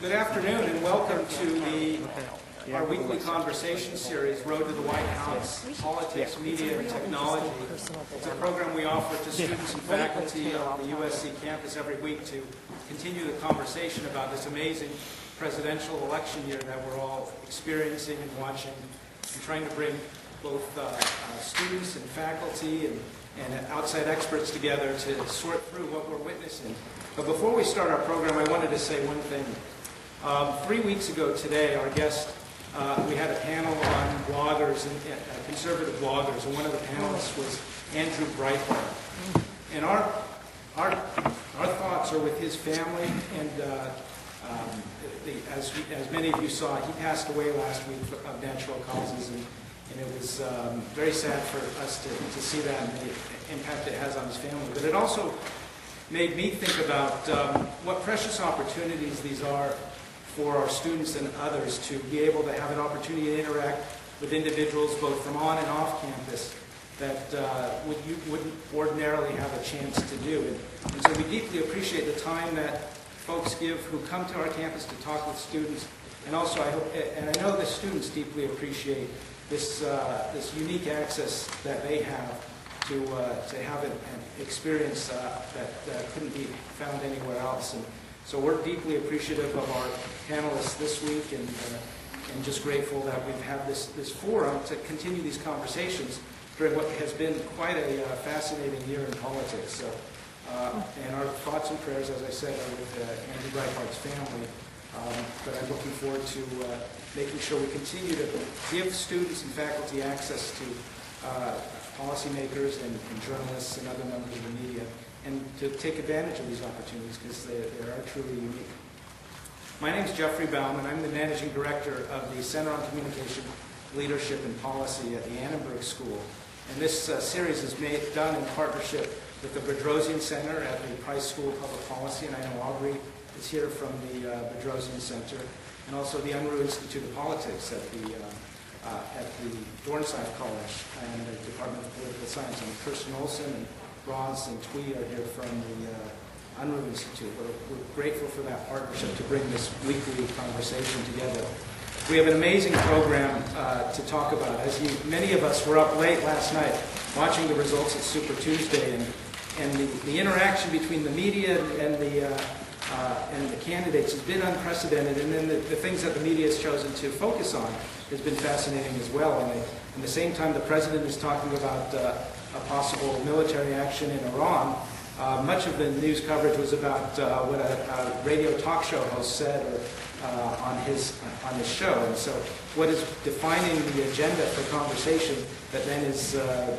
Good afternoon and welcome to our weekly conversation series, Road to the White House, Politics, Media, and Technology. It's a program we offer to students and faculty on the USC campus every week to continue the conversation about this amazing presidential election year that we're all experiencing and watching, and trying to bring both students and faculty and outside experts together to sort through what we're witnessing. But before we start our program, I wanted to say one thing. 3 weeks ago today, our guest, we had a panel on bloggers, and conservative bloggers, and one of the panelists was Andrew Breitbart. And our thoughts are with his family, and as many of you saw, he passed away last week of natural causes, and it was very sad for us to see that and the impact it has on his family. But it also made me think about what precious opportunities these are for our students and others to be able to have an opportunity to interact with individuals both from on and off campus that you wouldn't ordinarily have a chance to do. And so we deeply appreciate the time that folks give who come to our campus to talk with students. And also, I know the students deeply appreciate this unique access that they have to have an experience that couldn't be found anywhere else. And so we're deeply appreciative of our panelists this week, and just grateful that we've had this forum to continue these conversations during what has been quite a fascinating year in politics. So, and our thoughts and prayers, as I said, are with Andrew Breitbart's family. But I'm looking forward to making sure we continue to give students and faculty access to policymakers and journalists and other members of the media, and to take advantage of these opportunities because they are truly unique. My name is Geoffrey Baum, and I'm the Managing Director of the Center on Communication, Leadership, and Policy at the Annenberg School. And this series is done in partnership with the Bedrosian Center at the Price School of Public Policy, and I know Aubrey is here from the Bedrosian Center, and also the Unruh Institute of Politics at the Dornsife College and the Department of Political Science. And Kirsten Olson and Roz and Twee are here from the Unruh Institute. We're grateful for that partnership to bring this weekly conversation together. We have an amazing program to talk about. Many of us were up late last night watching the results at Super Tuesday, and the interaction between the media and the candidates has been unprecedented, and then the things that the media has chosen to focus on has been fascinating as well. And at the same time, the president is talking about a possible military action in Iran. Much of the news coverage was about what a radio talk show host said on his show. And so what is defining the agenda for conversation that then is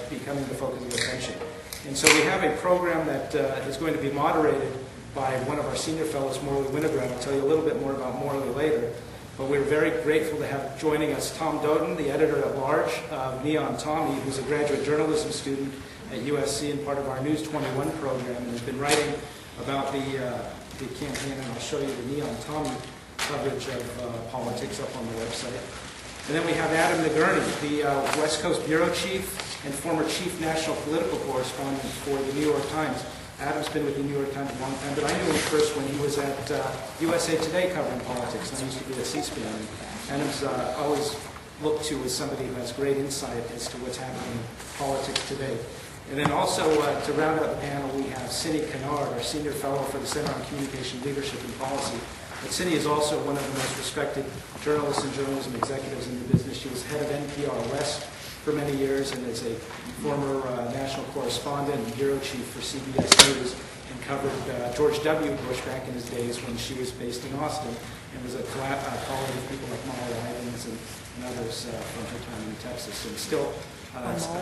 becoming the focus of attention. And so we have a program that is going to be moderated by one of our senior fellows, Morley Winograd. I'll tell you a little bit more about Morley later. But we're very grateful to have joining us Tom Doden, the editor-at-large of Neon Tommy, who's a graduate journalism student at USC and part of our News 21 program, and has been writing about the campaign, and I'll show you the Neon Tommy coverage of politics up on the website. And then we have Adam Nagurney, the West Coast Bureau Chief and former Chief National Political Correspondent for the New York Times. Adam's been with the New York Times a long time, but I knew him first when he was at USA Today covering politics, and I used to be at C-SPAN. Adam's always looked to as somebody who has great insight as to what's happening in politics today. And then also, to round out the panel, we have Cindy Kennard, our Senior Fellow for the Center on Communication, Leadership, and Policy. But Cindy is also one of the most respected journalists and journalism executives in the business. She was head of NPR West for many years, and is a former national correspondent and bureau chief for CBS News, and covered George W. Bush back in his days when she was based in Austin, and was a colleague of people like Molly Ivins and others from her time in Texas, and still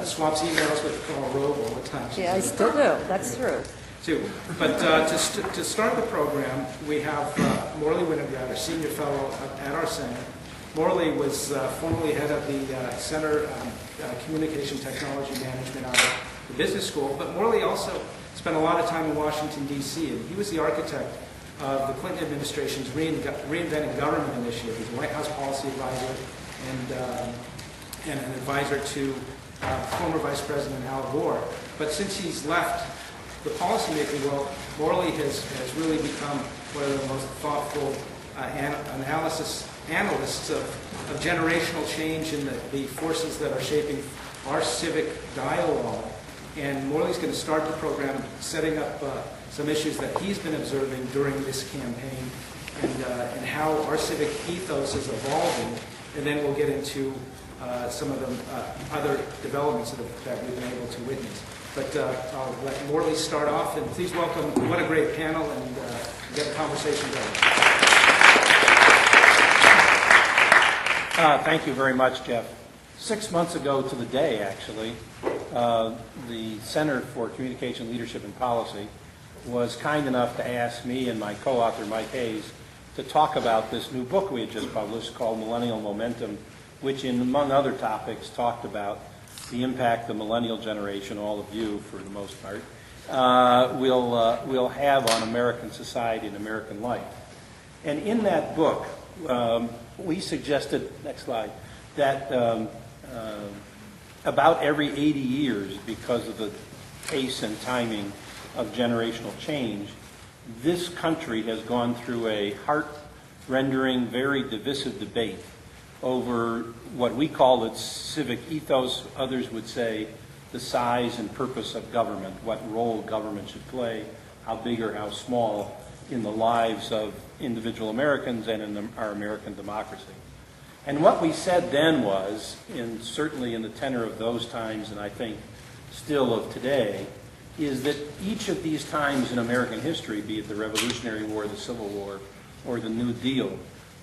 swaps emails with Carl Rove all the time. Yeah, I still do. That's true. Too. But to start the program, we have Morley Winograd, our senior fellow at our center. Morley was formerly head of the Center Communication Technology Management out of the business school, but Morley also spent a lot of time in Washington, D.C., and he was the architect of the Clinton administration's Reinventing Government initiative. He's a White House policy advisor and an advisor to former Vice President Al Gore. But since he's left the policymaking world, Morley has really become one of the most thoughtful analysts of generational change and the forces that are shaping our civic dialogue. And Morley's going to start the program setting up some issues that he's been observing during this campaign and how our civic ethos is evolving. And then we'll get into some of the other developments that we've been able to witness. But I'll let Morley start off, and please welcome, what a great panel, and get the conversation going. Thank you very much, Jeff. 6 months ago to the day, actually, the Center for Communication, Leadership, and Policy was kind enough to ask me and my co-author, Mike Hayes, to talk about this new book we had just published called Millennial Momentum, which, among other topics, talked about the impact the millennial generation, all of you for the most part, will have on American society and American life. And in that book, we suggested, next slide, that about every 80 years, because of the pace and timing of generational change, this country has gone through a heart-rendering, very divisive debate over what we call its civic ethos. Others would say the size and purpose of government, what role government should play, how big or how small in the lives of individual Americans and in our American democracy. And what we said then was, certainly in the tenor of those times, and I think still of today, is that each of these times in American history, be it the Revolutionary War, the Civil War, or the New Deal,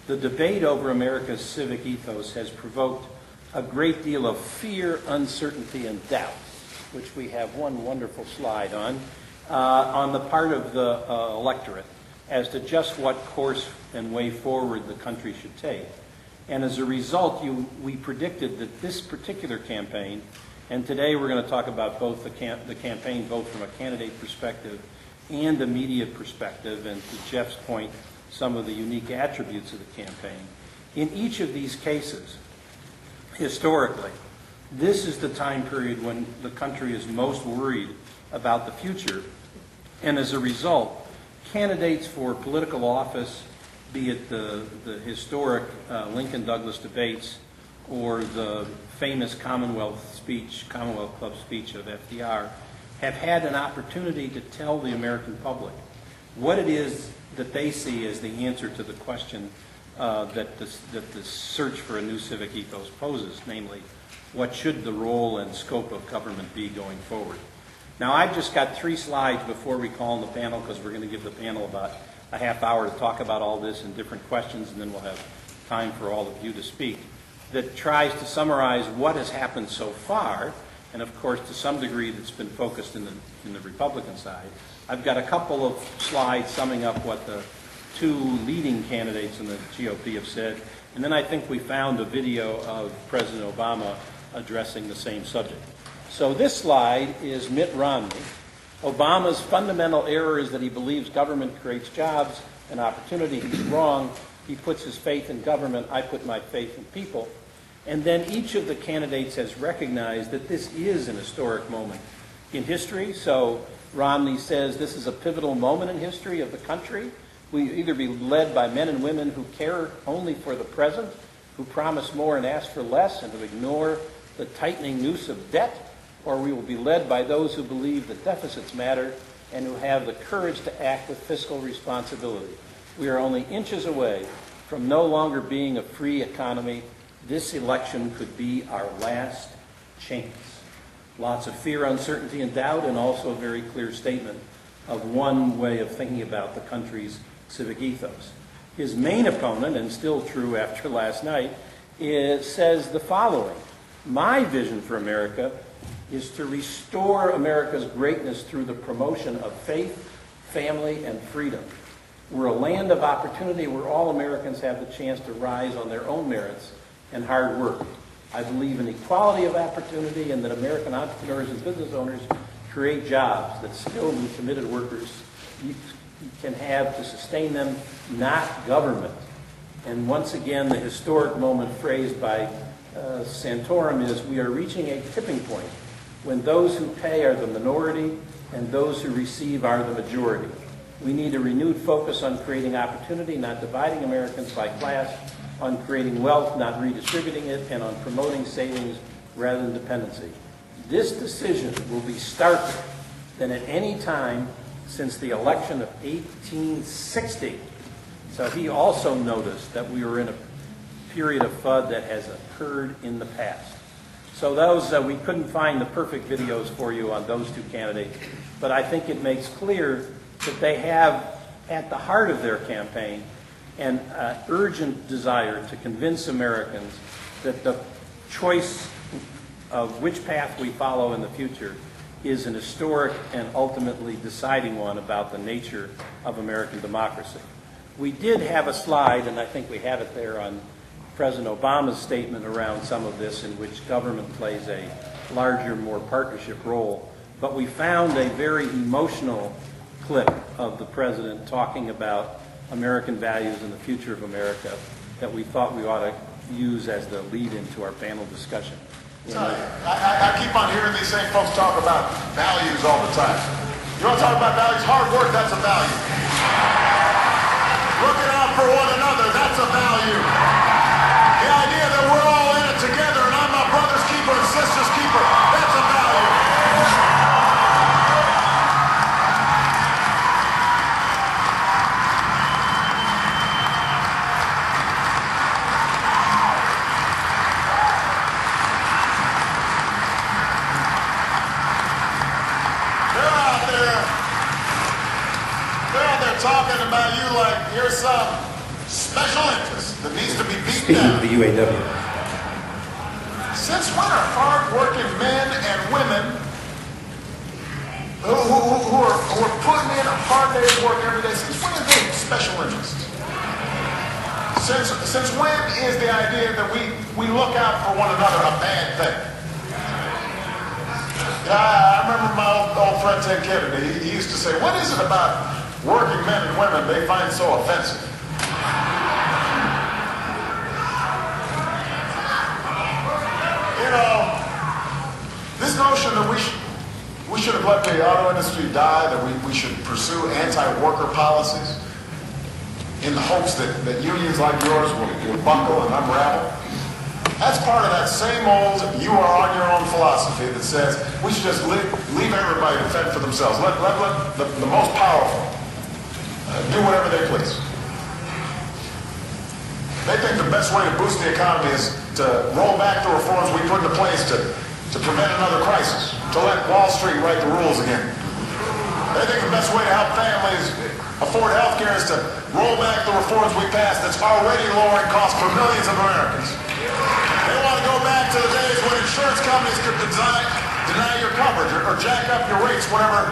the debate over America's civic ethos has provoked a great deal of fear, uncertainty, and doubt, which we have one wonderful slide on the part of the electorate as to just what course and way forward the country should take. And as a result, we predicted that this particular campaign, and today we're going to talk about both the campaign, both from a candidate perspective and a media perspective, and to Jeff's point, some of the unique attributes of the campaign. In each of these cases, historically, this is the time period when the country is most worried about the future. And as a result, candidates for political office, be it the historic Lincoln-Douglas debates or the famous Commonwealth Club speech of FDR, have had an opportunity to tell the American public what it is that they see as the answer to the question that the search for a new civic ethos poses, namely, what should the role and scope of government be going forward? Now, I've just got 3 slides before we call on the panel, because we're going to give the panel about a half hour to talk about all this and different questions, and then we'll have time for all of you to speak, that tries to summarize what has happened so far, and of course, to some degree, that's been focused in the Republican side. I've got a couple of slides summing up what the 2 leading candidates in the GOP have said, and then I think we found a video of President Obama addressing the same subject. So this slide is Mitt Romney. Obama's fundamental error is that he believes government creates jobs and opportunity. He's wrong. He puts his faith in government. I put my faith in people. And then each of the candidates has recognized that this is an historic moment in history. So Romney says this is a pivotal moment in history of the country. We either be led by men and women who care only for the present, who promise more and ask for less, and who ignore the tightening noose of debt, or we will be led by those who believe that deficits matter and who have the courage to act with fiscal responsibility. We are only inches away from no longer being a free economy. This election could be our last chance. Lots of fear, uncertainty, and doubt, and also a very clear statement of one way of thinking about the country's civic ethos. His main opponent, and still true after last night, says the following: my vision for America is to restore America's greatness through the promotion of faith, family, and freedom. We're a land of opportunity where all Americans have the chance to rise on their own merits and hard work. I believe in equality of opportunity and that American entrepreneurs and business owners create jobs that skilled and committed workers can have to sustain them, not government. And once again, the historic moment phrased by Santorum is, we are reaching a tipping point when those who pay are the minority and those who receive are the majority. We need a renewed focus on creating opportunity, not dividing Americans by class, on creating wealth, not redistributing it, and on promoting savings rather than dependency. This decision will be starker than at any time since the election of 1860. So he also noticed that we were in a period of FUD that has occurred in the past. So those, we couldn't find the perfect videos for you on those two candidates, but I think it makes clear that they have at the heart of their campaign an urgent desire to convince Americans that the choice of which path we follow in the future is an historic and ultimately deciding one about the nature of American democracy. We did have a slide, and I think we have it there, on President Obama's statement around some of this, in which government plays a larger, more partnership role. But we found a very emotional clip of the president talking about American values and the future of America that we thought we ought to use as the lead into our panel discussion. I keep on hearing these same folks talk about values all the time. You want to talk about values? Hard work, that's a value. Looking out for one another, that's a value. The idea that we're all in it together and I'm my brother's keeper and sister's keeper, that's a value. Talking about you like you're some special interest that needs to be beaten down. Speaking of the UAW. Since when are hard-working men and women who are putting in a hard day's work every day, since when are they special interest? Since when is the idea that we look out for one another a bad thing? I remember my old friend Ted Kennedy, he used to say, what is it about working men and women they find so offensive? You know, this notion that we should have let the auto industry die, that we should pursue anti-worker policies in the hopes that unions like yours will buckle and unravel, that's part of that same old you are on your own philosophy that says we should just leave everybody to fend for themselves. Let the most powerful do whatever they please. They think the best way to boost the economy is to roll back the reforms we put into place to prevent another crisis, to let Wall Street write the rules again. They think the best way to help families afford health care is to roll back the reforms we passed that's already lowering costs for millions of Americans. They want to go back to the days when insurance companies could deny your coverage or jack up your rates whenever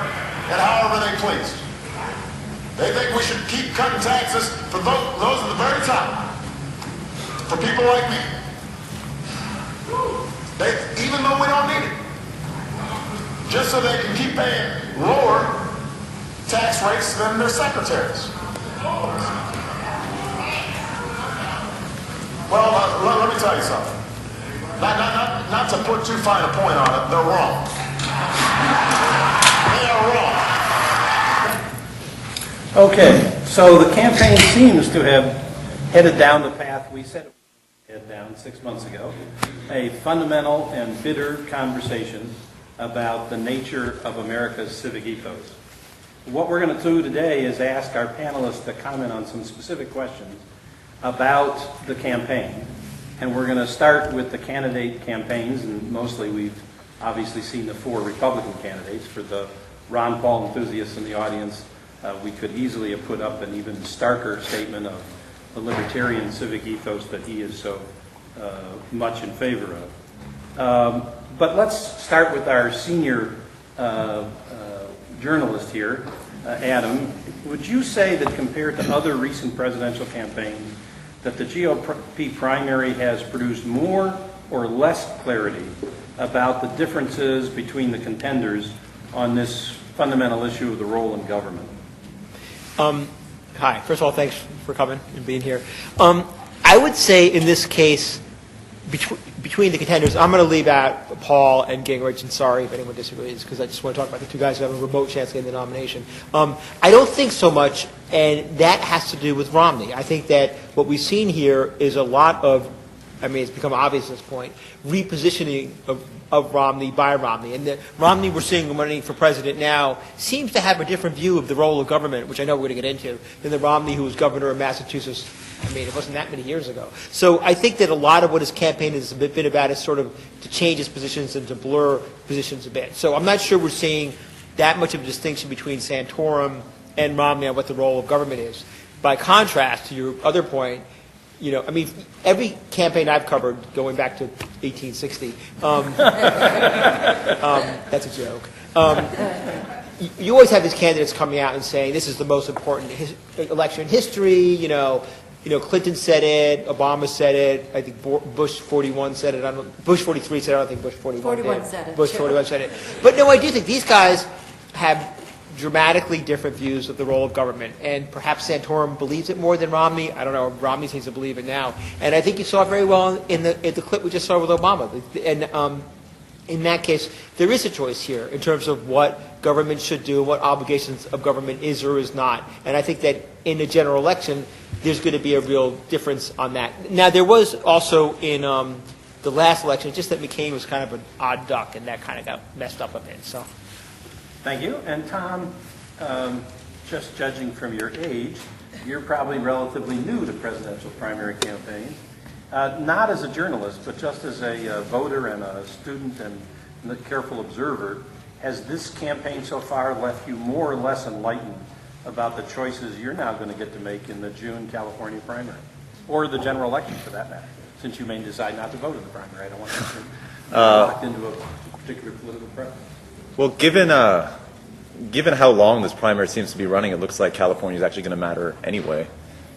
and however they pleased. They think we should keep cutting taxes for those at the very top, for people like me. Even though we don't need it. Just so they can keep paying lower tax rates than their secretaries. Well, let me tell you something. Not to put too fine a point on it, they're wrong. They are wrong. Okay, so the campaign seems to have headed down the path we said it would head down 6 months ago, a fundamental and bitter conversation about the nature of America's civic ethos. What we're going to do today is ask our panelists to comment on some specific questions about the campaign. And we're going to start with the candidate campaigns, and mostly we've obviously seen the 4 Republican candidates. For the Ron Paul enthusiasts in the audience, we could easily have put up an even starker statement of the libertarian civic ethos that he is so much in favor of. But let's start with our senior journalist here, Adam. Would you say that compared to other recent presidential campaigns, that the GOP primary has produced more or less clarity about the differences between the contenders on this fundamental issue of the role in government? Hi. First of all, thanks for coming and being here. I would say in this case, between the contenders, I'm going to leave out Paul and Gingrich, and sorry if anyone disagrees, because I just want to talk about the two guys who have a remote chance of getting the nomination. I don't think so much, and that has to do with Romney. I think that what we've seen here is a lot of, I mean, it's become obvious at this point, repositioning of Romney by Romney. And the Romney we're seeing running for president now seems to have a different view of the role of government, which I know we're going to get into, than the Romney who was governor of Massachusetts. I mean, it wasn't that many years ago. So I think that a lot of what his campaign has been about is sort of to change his positions and to blur positions a bit. So I'm not sure we're seeing that much of a distinction between Santorum and Romney on what the role of government is. By contrast, to your other point, you know, I mean, every campaign I've covered, going back to 1860, that's a joke. You always have these candidates coming out and saying this is the most important election in history. You know, Clinton said it, Obama said it. I think Bush 41 said it. Bush 43 said it. I don't think Bush 41 said it. Bush 41 said it. But no, I do think these guys have dramatically different views of the role of government, and perhaps Santorum believes it more than Romney. I don't know. Romney seems to believe it now, and I think you saw it very well in the clip we just saw with Obama. And in that case, there is a choice here in terms of what government should do, what obligations of government is or is not. And I think that in a general election, there's going to be a real difference on that. Now, there was also in the last election, just that McCain was kind of an odd duck, and that kind of got messed up a bit. So. Thank you. And Tom, just judging from your age, you're probably relatively new to presidential primary campaigns. Not as a journalist, but just as a voter and a student and a careful observer. Has this campaign so far left you more or less enlightened about the choices you're now going to get to make in the June California primary? Or the general election, for that matter, since you may decide not to vote in the primary. I don't want to get locked into a particular political preference. Well, given how long this primary seems to be running, it looks like California is actually going to matter anyway.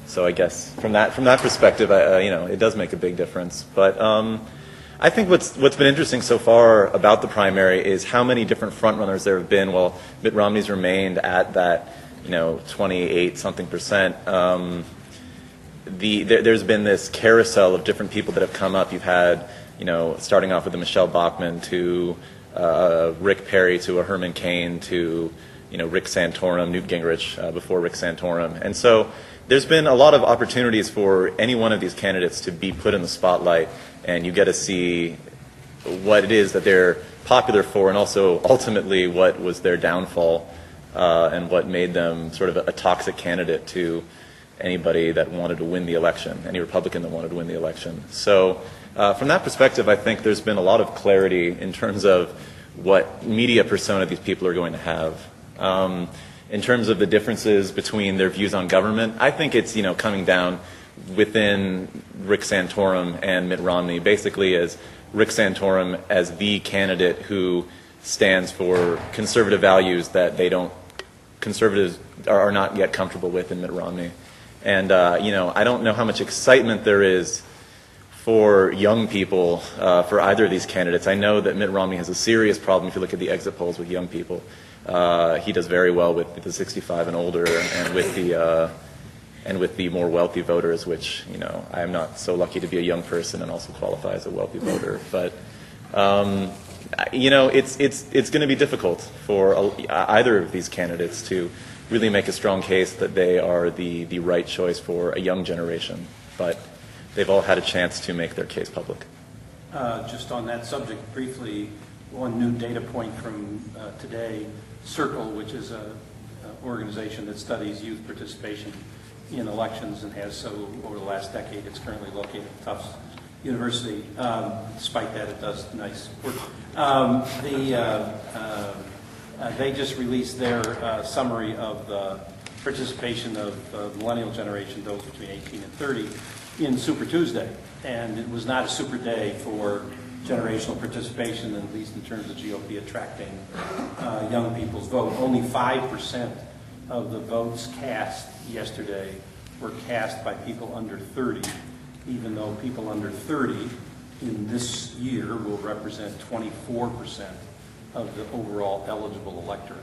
So I guess from that perspective, it does make a big difference. But I think what's been interesting so far about the primary is how many different frontrunners there have been. Well, Mitt Romney's remained at that 28% there's been this carousel of different people that have come up. You've had starting off with a Michelle Bachmann to Rick Perry to a Herman Cain to Rick Santorum, Newt Gingrich before Rick Santorum, and so there's been a lot of opportunities for any one of these candidates to be put in the spotlight, and you get to see what it is that they're popular for, and also ultimately what was their downfall and what made them sort of a toxic candidate to anybody that wanted to win the election, any Republican that wanted to win the election. So. From that perspective, I think there's been a lot of clarity in terms of what media persona these people are going to have. In terms of the differences between their views on government, I think it's coming down within Rick Santorum and Mitt Romney, basically as Rick Santorum as the candidate who stands for conservative values that conservatives are not yet comfortable with in Mitt Romney. And I don't know how much excitement there is for young people, for either of these candidates. I know that Mitt Romney has a serious problem if you look at the exit polls with young people. He does very well with the 65 and older, and with the more wealthy voters, which I am not so lucky to be a young person and also qualify as a wealthy voter. But it's going to be difficult for either of these candidates to really make a strong case that they are the right choice for a young generation. But they've all had a chance to make their case public. Just on that subject, briefly, one new data point from today, Circle, which is an organization that studies youth participation in elections and has so over the last decade. It's currently located at Tufts University. Despite that, it does nice work. They just released their summary of the participation of the millennial generation, those between 18 and 30, in Super Tuesday, and it was not a super day for generational participation, at least in terms of GOP attracting young people's vote. Only 5% of the votes cast yesterday were cast by people under 30, even though people under 30 in this year will represent 24% of the overall eligible electorate.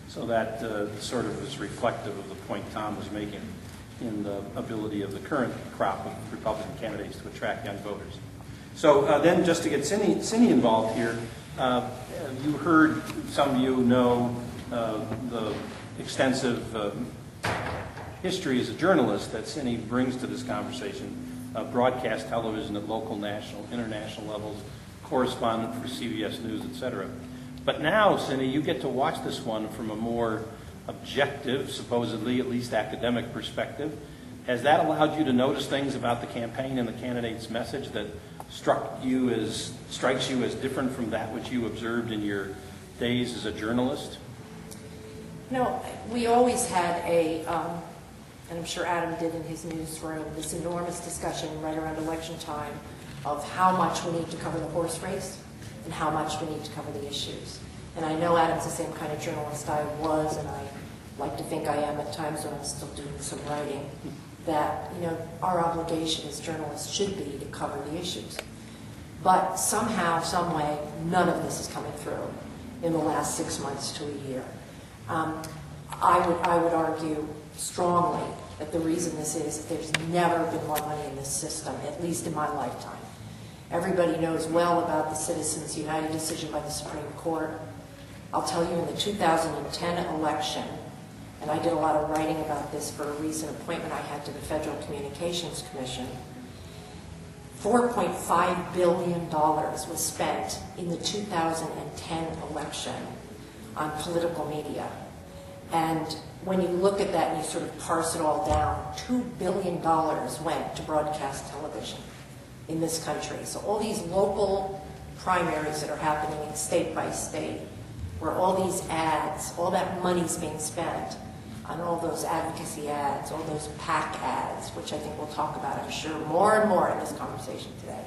So that sort of is reflective of the point Tom was making in the ability of the current crop of Republican candidates to attract young voters. So then just to get Cindy involved here, you heard, some of you know the extensive history as a journalist that Cindy brings to this conversation, broadcast television at local, national, international levels, correspondent for CBS News, etc. But now, Cindy, you get to watch this one from a more objective, supposedly, at least academic perspective. Has that allowed you to notice things about the campaign and the candidate's message that strikes you as different from that which you observed in your days as a journalist? No, we always had and I'm sure Adam did in his newsroom, this enormous discussion right around election time of how much we need to cover the horse race and how much we need to cover the issues. And I know Adam's the same kind of journalist I was, and I like to think I am at times when I'm still doing some writing, that, you know, our obligation as journalists should be to cover the issues. But somehow, some way, none of this is coming through in the last 6 months to a year. I would argue strongly that the reason this is there's never been more money in this system, at least in my lifetime. Everybody knows well about the Citizens United decision by the Supreme Court. I'll tell you, in the 2010 election, and I did a lot of writing about this for a recent appointment I had to the Federal Communications Commission, $4.5 billion was spent in the 2010 election on political media. And when you look at that and you sort of parse it all down, $2 billion went to broadcast television in this country. So all these local primaries that are happening in state by state, where all these ads, all that money's being spent on all those advocacy ads, all those PAC ads, which I think we'll talk about, I'm sure, more and more in this conversation today.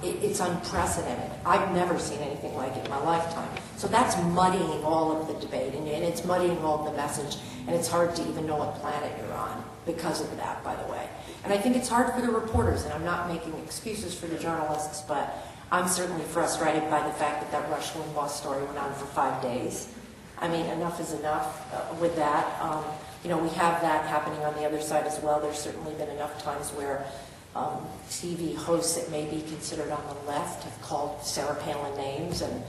It's unprecedented. I've never seen anything like it in my lifetime. So that's muddying all of the debate, and it's muddying all of the message, and it's hard to even know what planet you're on because of that, by the way. And I think it's hard for the reporters, and I'm not making excuses for the journalists, but I'm certainly frustrated by the fact that that Rush Limbaugh story went on for 5 days. I mean, enough is enough with that. You know, we have that happening on the other side as well. There's certainly been enough times where TV hosts that may be considered on the left have called Sarah Palin names, and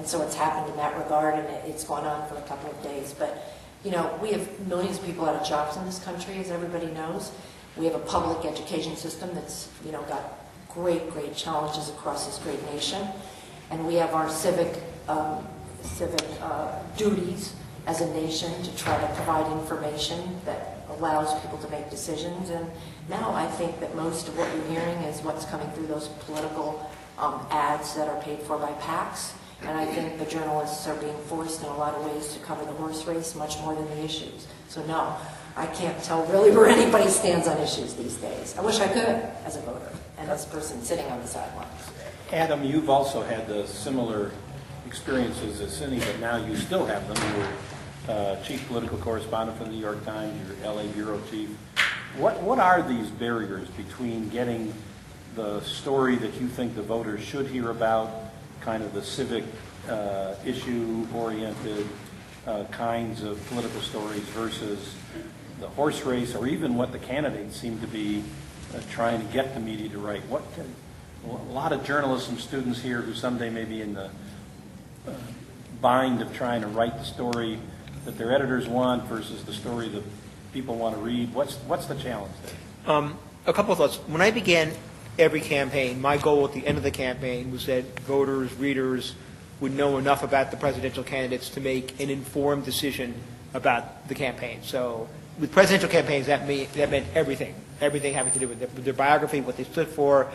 so it's happened in that regard, and it's gone on for a couple of days. But, you know, we have millions of people out of jobs in this country, as everybody knows. We have a public education system that's, you know, got great, great challenges across this great nation. And we have our civic duties as a nation to try to provide information that allows people to make decisions. And now I think that most of what you're hearing is what's coming through those political ads that are paid for by PACs. And I think the journalists are being forced in a lot of ways to cover the horse race much more than the issues. So no, I can't tell really where anybody stands on issues these days. I wish I could as a voter and as a person sitting on the sidelines. Adam, you've also had the similar experiences as Cindy, but now you still have them. You were chief political correspondent for the New York Times, you're LA bureau chief. What are these barriers between getting the story that you think the voters should hear about, kind of the civic issue-oriented kinds of political stories versus the horse race, or even what the candidates seem to be trying to get the media to write? A lot of journalism students here who someday may be in the bind of trying to write the story that their editors want versus the story that people want to read. What's the challenge there? A couple of thoughts. When I began every campaign, my goal at the end of the campaign was that voters, readers would know enough about the presidential candidates to make an informed decision about the campaign. So with presidential campaigns, that meant everything having to do with their biography, what they stood for.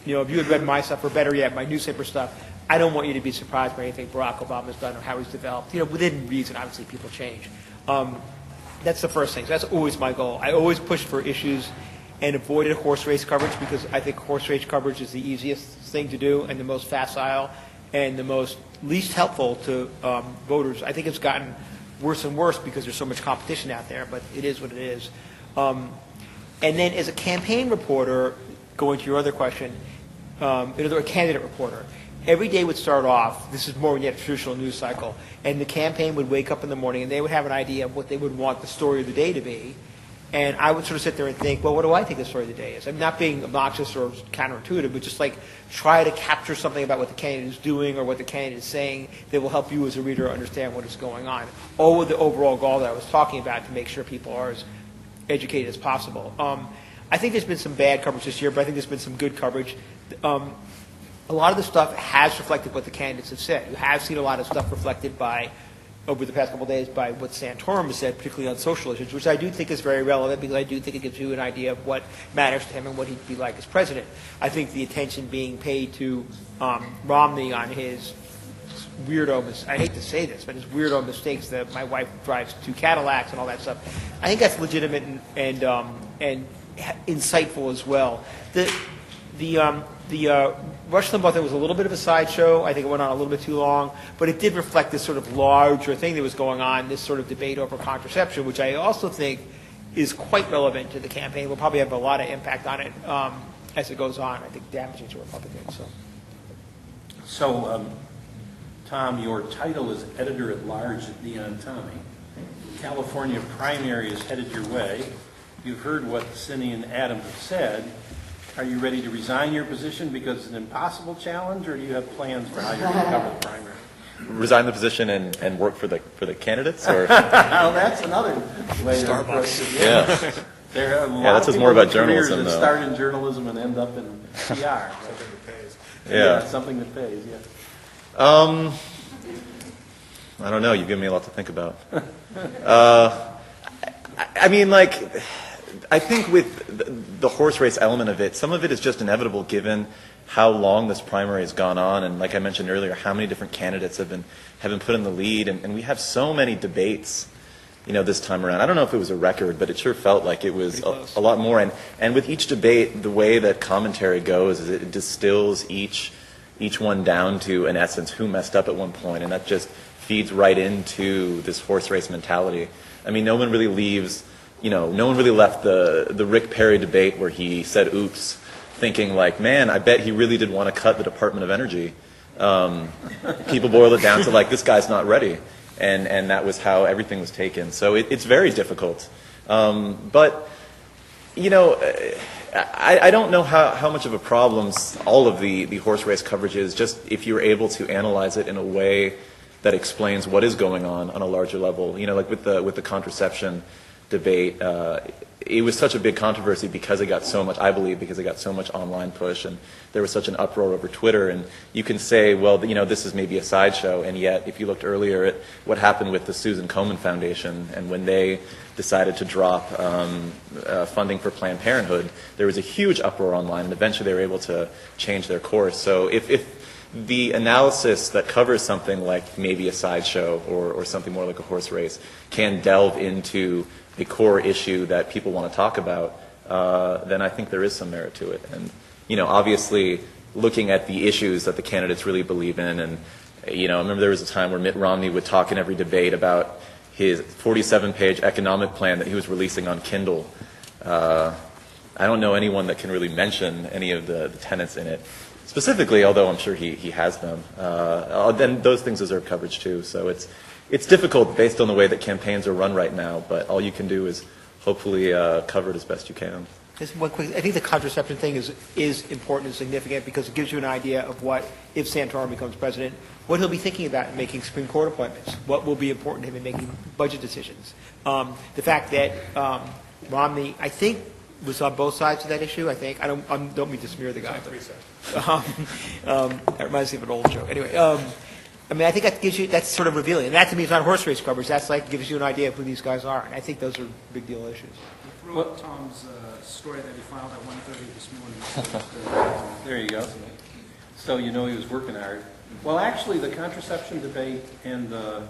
You know, if you had read my stuff, or better yet, my newspaper stuff, I don't want you to be surprised by anything Barack Obama's done or how he's developed. You know, within reason, obviously, people change. That's the first thing. So that's always my goal. I always push for issues and avoided horse race coverage because I think horse race coverage is the easiest thing to do and the most facile and the most least helpful to voters. I think it's gotten worse and worse because there's so much competition out there, but it is what it is. And then as a campaign reporter, going to your other question, a candidate reporter, every day would start off, this is more than yet a traditional news cycle, and the campaign would wake up in the morning and they would have an idea of what they would want the story of the day to be. And I would sort of sit there and think, well, what do I think the story of the day is? I'm not being obnoxious or counterintuitive, but just like try to capture something about what the candidate is doing or what the candidate is saying that will help you as a reader understand what is going on. All with the overall goal that I was talking about to make sure people are as educated as possible. I think there's been some bad coverage this year, but I think there's been some good coverage. A lot of the stuff has reflected what the candidates have said. You have seen a lot of stuff reflected by, over the past couple of days, by what Santorum has said, particularly on social issues, which I do think is very relevant because I do think it gives you an idea of what matters to him and what he'd be like as president. I think the attention being paid to Romney on his weirdo, I hate to say this, but his weirdo mistakes that my wife drives 2 Cadillacs and all that stuff, I think that's legitimate and insightful as well. The Rush Limbaugh thing was a little bit of a sideshow. I think it went on a little bit too long, but it did reflect this sort of larger thing that was going on, this sort of debate over contraception, which I also think is quite relevant to the campaign. Will probably have a lot of impact on it as it goes on. I think damaging to Republicans. So, Tom, your title is editor-at-large at Neon Tommy. California primary is headed your way. You've heard what Cindy and Adam have said. Are you ready to resign your position because it's an impossible challenge, or do you have plans for how you're going to cover the primary? Resign the position and work for the candidists, or Well, that's another way to approach it. yeah. There are a lot that of says people more about with careers journalism, that though. start in journalism and end up in PR. Something that pays. Yeah. Something that pays. Yeah. I don't know. You've given me a lot to think about. I mean, like, I think with the horse race element of it, some of it is just inevitable given how long this primary has gone on, and like I mentioned earlier, how many different candidates have been put in the lead, and we have so many debates, this time around. I don't know if it was a record, but it sure felt like it was a lot more. And with each debate, the way that commentary goes is it distills each one down to, in essence, who messed up at one point, and that just feeds right into this horse race mentality. I mean, no one really left the Rick Perry debate where he said oops, thinking like, man, I bet he really did want to cut the Department of Energy. People boil it down to like, this guy's not ready. And that was how everything was taken. So it's very difficult. But, I don't know how much of a problem all of the horse race coverage is, just if you're able to analyze it in a way that explains what is going on a larger level. Like with the contraception debate, it was such a big controversy because it got so much, I believe, because it got so much online push, and there was such an uproar over Twitter. And you can say, well, this is maybe a sideshow, and yet if you looked earlier at what happened with the Susan Komen Foundation, and when they decided to drop funding for Planned Parenthood, there was a huge uproar online, and eventually they were able to change their course. So if the analysis that covers something like maybe a sideshow or something more like a horse race can delve into a core issue that people want to talk about, then I think there is some merit to it. And, obviously looking at the issues that the candidates really believe in. And, I remember there was a time where Mitt Romney would talk in every debate about his 47-page economic plan that he was releasing on Kindle. I don't know anyone that can really mention any of the tenets in it specifically, although I'm sure he has them. Then those things deserve coverage too. So it's difficult based on the way that campaigns are run right now, but all you can do is hopefully cover it as best you can. Just one quick, I think the contraception thing is important and significant because it gives you an idea of what, if Santorum becomes president, what he'll be thinking about in making Supreme Court appointments, what will be important to him in making budget decisions. The fact that Romney, I think, was on both sides of that issue, I think. I don't mean to smear the guy. That reminds me of an old joke. Anyway, I think that gives you, that's sort of revealing. And that to me is not horse race coverage. That's like gives you an idea of who these guys are. And I think those are big deal issues. You threw up Tom's story that he filed at 1:30 this morning. There you go. So he was working hard. Well, actually, the contraception debate and the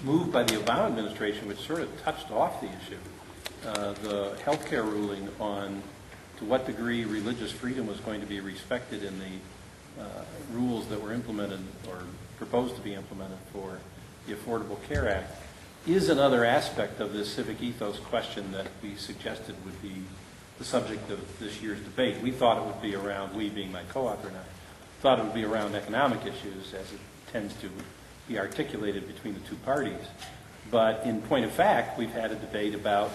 move by the Obama administration, which sort of touched off the issue, the healthcare ruling on to what degree religious freedom was going to be respected in the rules that were implemented or proposed to be implemented for the Affordable Care Act, is another aspect of this civic ethos question that we suggested would be the subject of this year's debate. We thought it would be around, we being my co-author and I, thought it would be around economic issues as it tends to be articulated between the two parties. But in point of fact, we've had a debate about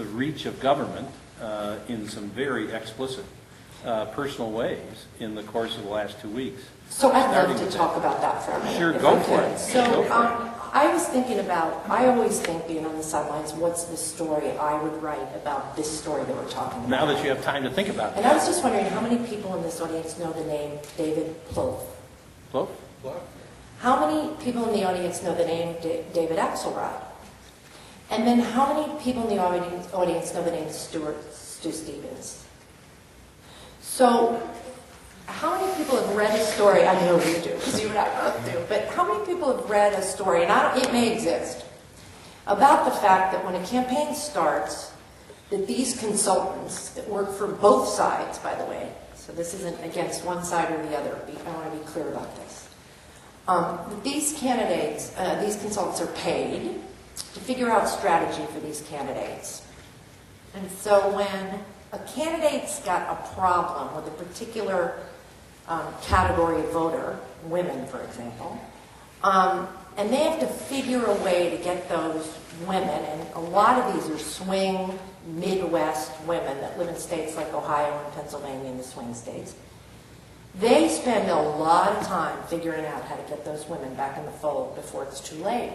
the reach of government in some very explicit personal ways in the course of the last 2 weeks. So I'd Starting love to with talk that. about that for a minute. Sure, if go I for could. it. So Go for it. I was thinking about, I always think being on the sidelines, what's the story I would write about this story that we're talking about? Now that you have time to think about And it. I was just wondering how many people in this audience know the name David Plouffe? Well, How many people in the audience know the name David Axelrod? And then how many people in the audience know the name Stu Stevens? So how many people have read a story? I know you do, because you and I both do. But how many people have read a story, and it may exist, about the fact that when a campaign starts, that these consultants that work for both sides, by the way, so this isn't against one side or the other, I want to be clear about this. These candidates, these consultants are paid to figure out strategy for these candidates. And so when a candidate's got a problem with a particular category of voter, women, for example, and they have to figure a way to get those women, and a lot of these are swing Midwest women that live in states like Ohio and Pennsylvania, in the swing states. They spend a lot of time figuring out how to get those women back in the fold before it's too late.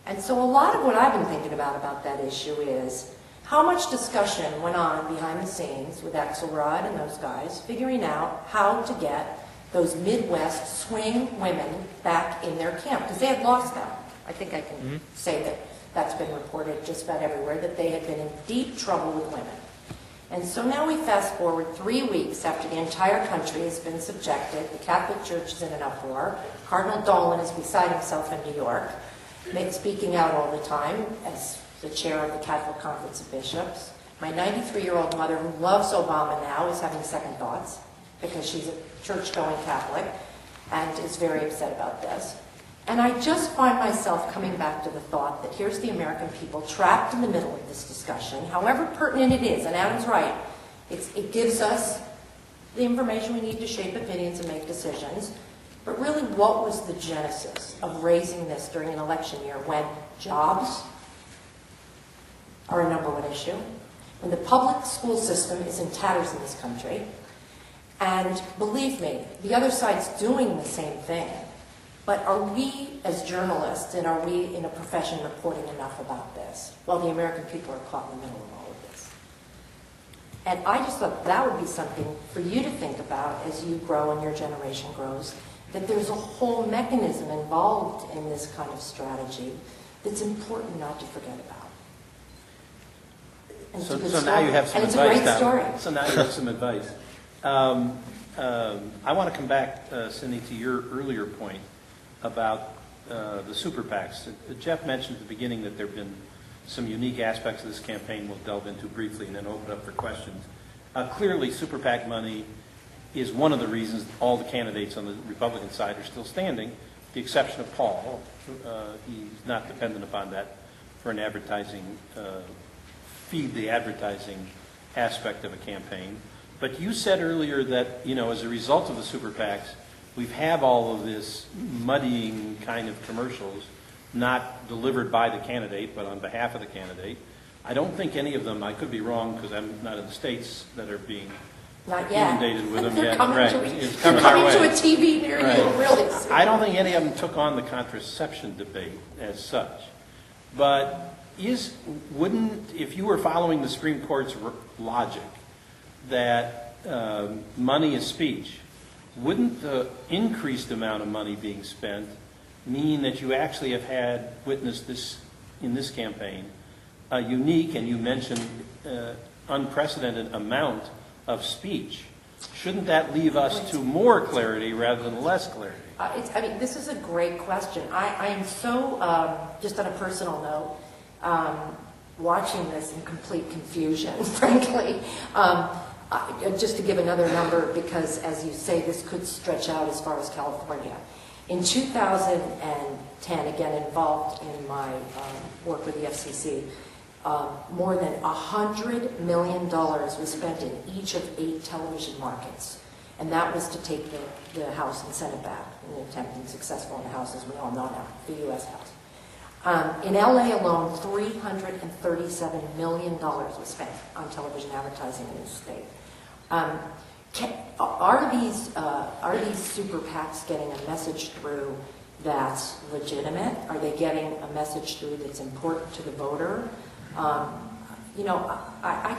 And so a lot of what I've been thinking about that issue is how much discussion went on behind the scenes with Axelrod and those guys figuring out how to get those Midwest swing women back in their camp, because they had lost them. I think I can say that that's been reported just about everywhere, that they had been in deep trouble with women. And so now we fast forward 3 weeks after the entire country has been subjected, the Catholic Church is in an uproar, Cardinal Dolan is beside himself in New York, speaking out all the time as the chair of the Catholic Conference of Bishops. My 93-year-old mother, who loves Obama now, is having second thoughts because she's a church-going Catholic and is very upset about this. And I just find myself coming back to the thought that here's the American people trapped in the middle of this discussion, however pertinent it is, and Adam's right, it gives us the information we need to shape opinions and make decisions. But really, what was the genesis of raising this during an election year when jobs are a number one issue, when the public school system is in tatters in this country, and believe me, the other side's doing the same thing. But are we, as journalists, and are we in a profession reporting enough about this while the American people are caught in the middle of all of this? And I just thought that would be something for you to think about as you grow and your generation grows, that there's a whole mechanism involved in this kind of strategy that's important not to forget about. And so it's a good now story. you have some and advice. It's a great story. So now you have some advice. I want to come back, Cindy, to your earlier point about the super PACs. Jeff mentioned at the beginning that there have been some unique aspects of this campaign we'll delve into briefly and then open up for questions. Clearly, super PAC money is one of the reasons all the candidates on the Republican side are still standing, with the exception of Paul. He's not dependent upon that for an advertising, feed the advertising aspect of a campaign. But you said earlier that, as a result of the super PACs, we have all of this muddying kind of commercials, not delivered by the candidate, but on behalf of the candidate. I don't think any of them, I could be wrong because I'm not in the states that are being Not yet. inundated with them They're yet. coming Right. to, It's they're coming our coming to way. a TV near Right. you, really soon. I don't think any of them took on the contraception debate as such. But if you were following the Supreme Court's logic that money is speech, wouldn't the increased amount of money being spent mean that you actually have had witnessed this in this campaign, a unique, and you mentioned unprecedented amount of speech? Shouldn't that leave us to more clarity rather than less clarity? This is a great question. I am so, just on a personal note, watching this in complete confusion, frankly. Just to give another number, because as you say, this could stretch out as far as California. In 2010, again involved in my work with the FCC, more than $100 million was spent in each of 8 television markets. And that was to take the House and Senate back in an attempt, and successful in the House, as we all know now, the U.S. House. In LA alone, $337 million was spent on television advertising in this state. Are these super PACs getting a message through that's legitimate? Are they getting a message through that's important to the voter? I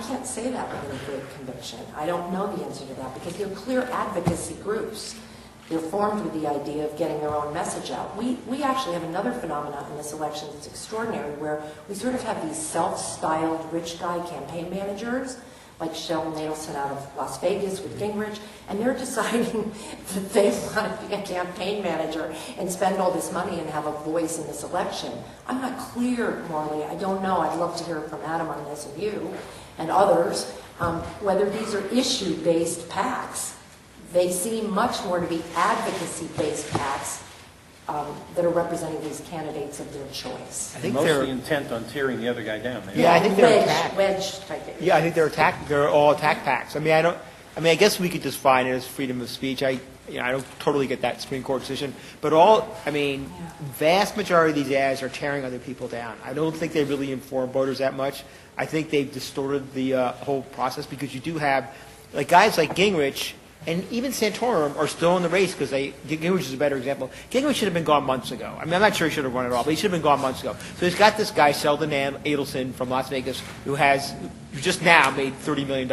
can't say that with any great conviction. I don't know the answer to that because they're clear advocacy groups. They're formed with the idea of getting their own message out. We actually have another phenomenon in this election that's extraordinary, where we sort of have these self-styled rich guy campaign managers, like Sheldon Adelson out of Las Vegas with Gingrich, and they're deciding that they want to be a campaign manager and spend all this money and have a voice in this election. I'm not clear, Morley. I don't know. I'd love to hear from Adam on this, and you and others, whether these are issue-based PACs. They seem much more to be advocacy-based PACs that are representing these candidates of their choice. I think mostly intent on tearing the other guy down. Yeah, I think they're attack. Wedge type. Yeah, I think they're all attack packs. I guess we could just define it as freedom of speech. I don't totally get that Supreme Court decision, but vast majority of these ads are tearing other people down. I don't think they really inform voters that much. I think they've distorted the whole process because you do have guys like Gingrich and even Santorum are still in the race because Gingrich is a better example. Gingrich should have been gone months ago. I'm not sure he should have run at all, but he should have been gone months ago. So he's got this guy, Sheldon Adelson from Las Vegas, who just now made $30 million.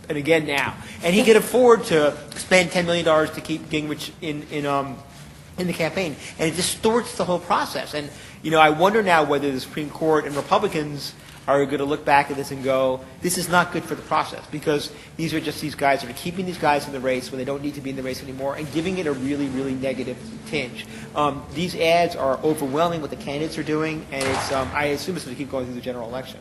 And again now. And he can afford to spend $10 million to keep Gingrich in the campaign. And it distorts the whole process. And, I wonder now whether the Supreme Court and Republicans are going to look back at this and go, this is not good for the process because these are just these guys that are keeping these guys in the race when they don't need to be in the race anymore and giving it a really, really negative tinge. These ads are overwhelming what the candidates are doing, and I assume it's going to keep going through the general election.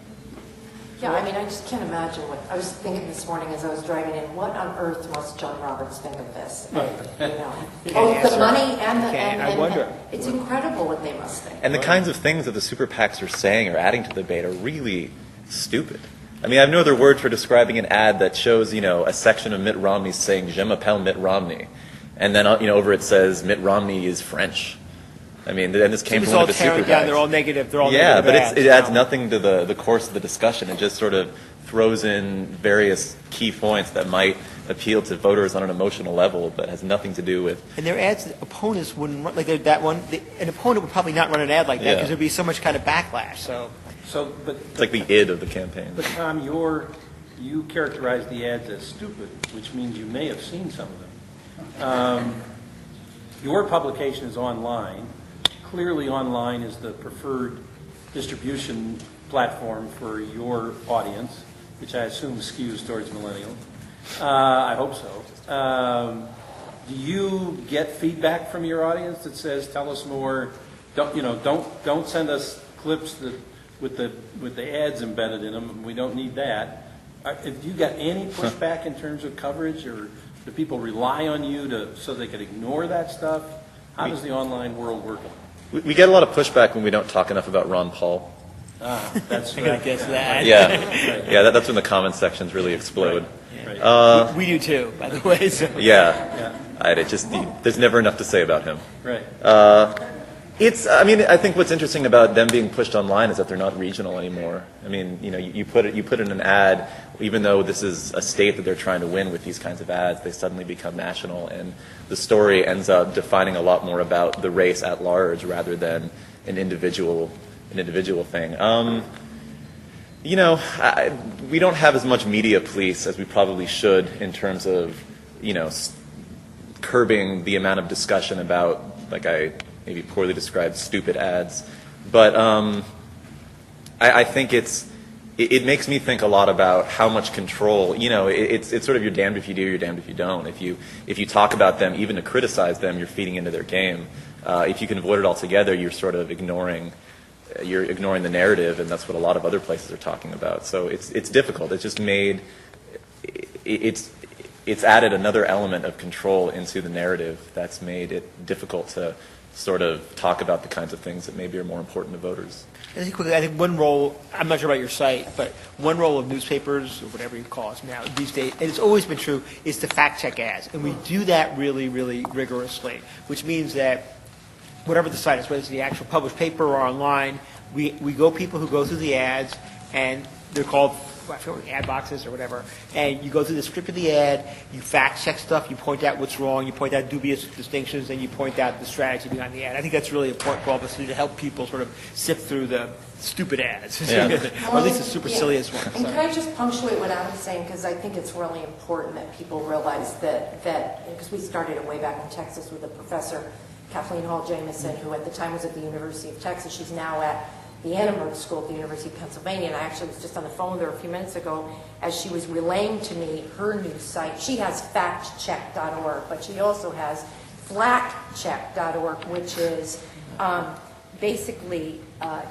Yeah, I just can't imagine what I was thinking this morning as I was driving in. What on earth must John Roberts think of this? Both the money and wonder. It's incredible what they must think. And the kinds of things that the super PACs are saying or adding to the debate are really stupid. I have no other word for describing an ad that shows, a section of Mitt Romney saying "Je m'appelle Mitt Romney," and then over it says Mitt Romney is French. And this came from one of the super PACs. They're all negative. They're all negative but it adds nothing to the course of the discussion. It just sort of throws in various key points that might appeal to voters on an emotional level, but has nothing to do with. And their ads, that opponents wouldn't run that one. An opponent would probably not run an ad like that because there'd be so much kind of backlash. But it's like the id of the campaign. But Tom, you characterize the ads as stupid, which means you may have seen some of them. Your publication is online. Clearly online is the preferred distribution platform for your audience, which I assume skews towards millennials. I hope so. Do you get feedback from your audience that says, "Tell us more"? Don't send us clips with the ads embedded in them. We don't need that. Have you got any pushback in terms of coverage, or do people rely on you so they can ignore that stuff? How does the online world work? We get a lot of pushback when we don't talk enough about Ron Paul. That's right. I guess that. Yeah, that's when the comment sections really explode. Right. We do too, by the way. So. Yeah. There's never enough to say about him. Right. I think what's interesting about them being pushed online is that they're not regional anymore. You put in an ad, even though this is a state that they're trying to win with these kinds of ads, they suddenly become national, and the story ends up defining a lot more about the race at large rather than an individual thing. We don't have as much media police as we probably should in terms of, curbing the amount of discussion about, like I maybe poorly described, stupid ads. But I think it makes me think a lot about how much control, it's sort of you're damned if you do, you're damned if you don't. If you talk about them, even to criticize them, you're feeding into their game. If you can avoid it altogether, you're sort of ignoring the narrative, and that's what a lot of other places are talking about. So it's difficult. It's just it's added another element of control into the narrative that's made it difficult to sort of talk about the kinds of things that maybe are more important to voters. I think one role, I'm not sure about your site, but one role of newspapers, or whatever you call us now these days, and it's always been true, is to fact check ads. And we do that really, really rigorously, which means that whatever the site is, whether it's the actual published paper or online, we go people who go through the ads, and they're called, I forget, ad boxes or whatever, and you go through the script of the ad, you fact check stuff, you point out what's wrong, you point out dubious distinctions, and you point out the strategy behind the ad. I think that's really important for all of us to do, to help people sort of sift through the stupid ads, Yeah. or at least the supercilious ones. And can I just punctuate what Adam's saying, because I think it's really important that people realize that because we started it way back in Texas with a professor, Kathleen Hall Jamieson, who at the time was at the University of Texas. She's now at the Annenberg School at the University of Pennsylvania, and I actually was just on the phone with her a few minutes ago as she was relaying to me her new site. She has factcheck.org, but she also has flatcheck.org, which is basically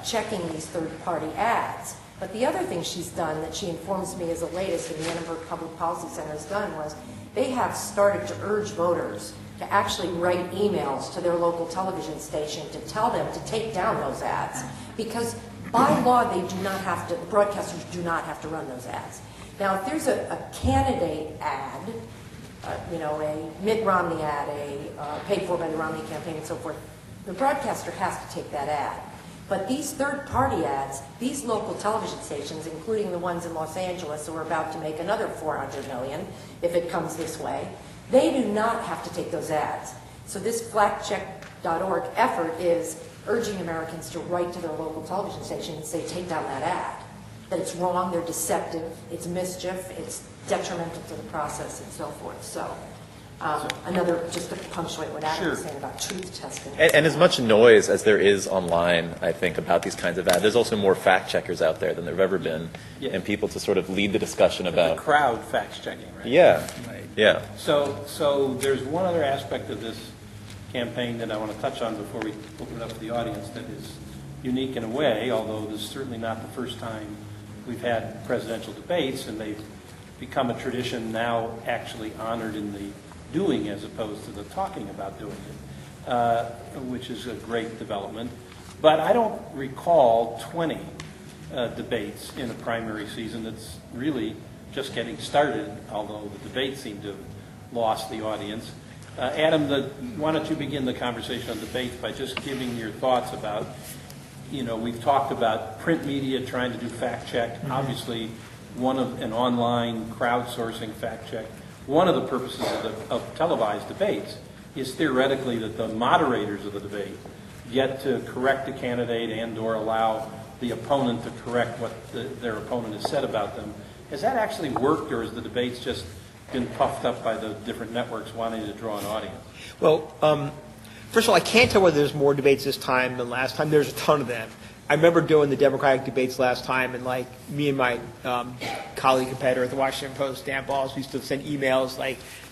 checking these third-party ads. But the other thing she's done that she informs me is the latest in the Annenberg Public Policy Center has done was they have started to urge voters to actually write emails to their local television station to tell them to take down those ads, because by law they do not have to, the broadcasters do not have to run those ads. Now if there's a candidate ad, a Mitt Romney ad, paid for by the Romney campaign and so forth, the broadcaster has to take that ad. But these third-party ads, these local television stations, including the ones in Los Angeles who are about to make another $400 million if it comes this way, they do not have to take those ads. So this flatcheck.org effort is urging Americans to write to their local television station and say, take down that ad. That it's wrong, they're deceptive, it's mischief, it's detrimental to the process, and so forth. So another, just to punctuate what Adam was saying about truth testing. And as much noise as there is online, I think, about these kinds of ads, there's also more fact checkers out there than there have ever been, and people to sort of lead the discussion about. The crowd fact checking, right? Yeah. Right. Yeah. So there's one other aspect of this campaign that I want to touch on before we open it up to the audience that is unique in a way, although this is certainly not the first time we've had presidential debates, and they've become a tradition now actually honored in the doing as opposed to the talking about doing it, which is a great development. But I don't recall 20 debates in a primary season. That's really just getting started, although the debates seem to have lost the audience. Adam, why don't you begin the conversation on debates by just giving your thoughts about, we've talked about print media trying to do fact check, obviously an online crowdsourcing fact check. One of the purposes of televised debates is theoretically that the moderators of the debate get to correct the candidate and or allow the opponent to correct what their opponent has said about them. Has that actually worked, or has the debates just been puffed up by the different networks wanting to draw an audience? Well, first of all, I can't tell whether there's more debates this time than last time. There's a ton of them. I remember doing the Democratic debates last time, and me and my colleague competitor at the Washington Post, Dan Balls, used to send emails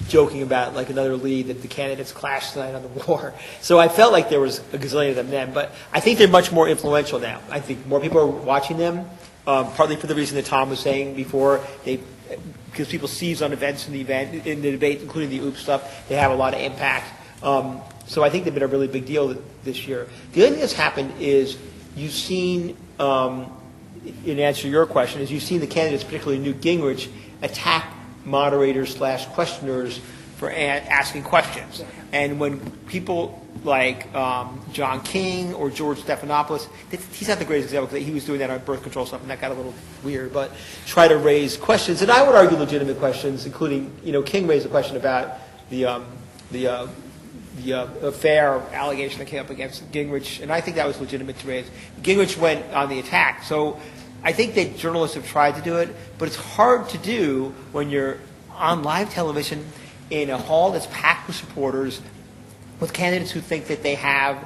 joking about another lead that the candidates clashed tonight on the war. So I felt like there was a gazillion of them then, but I think they're much more influential now. I think more people are watching them, partly for the reason that Tom was saying before. Because people seize on events in the debate, including the OOP stuff, they have a lot of impact. So I think they've been a really big deal this year. The other thing that's happened is you've seen, in answer to your question, is you've seen the candidates, particularly Newt Gingrich, attack moderators / questioners for asking questions. And when people like John King or George Stephanopoulos, he's not the greatest example because he was doing that on birth control stuff, and that got a little weird, but try to raise questions, and I would argue legitimate questions, including, King raised a question about the affair allegation that came up against Gingrich, and I think that was legitimate to raise. Gingrich went on the attack. So I think that journalists have tried to do it, but it's hard to do when you're on live television in a hall that's packed with supporters, with candidates who think that they have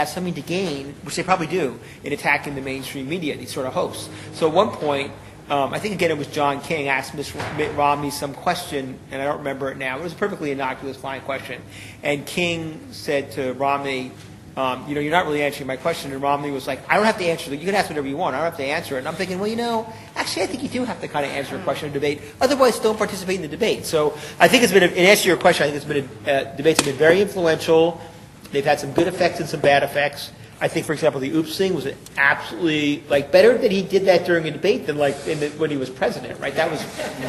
something to gain, which they probably do, in attacking the mainstream media, these sort of hosts. So at one point, I think, again, it was John King asked Mitt Romney some question, and I don't remember it now. It was a perfectly innocuous, fine question. And King said to Romney, you're not really answering my question. And Romney was like, I don't have to answer it. You can ask whatever you want. I don't have to answer it. And I'm thinking, actually, I think you do have to kind of answer a question in a debate. Otherwise, don't participate in the debate. So I think in answer to your question, I think debates have been very influential. They've had some good effects and some bad effects. I think, for example, the OOPS thing was absolutely, better that he did that during a debate than, when he was president, right? That was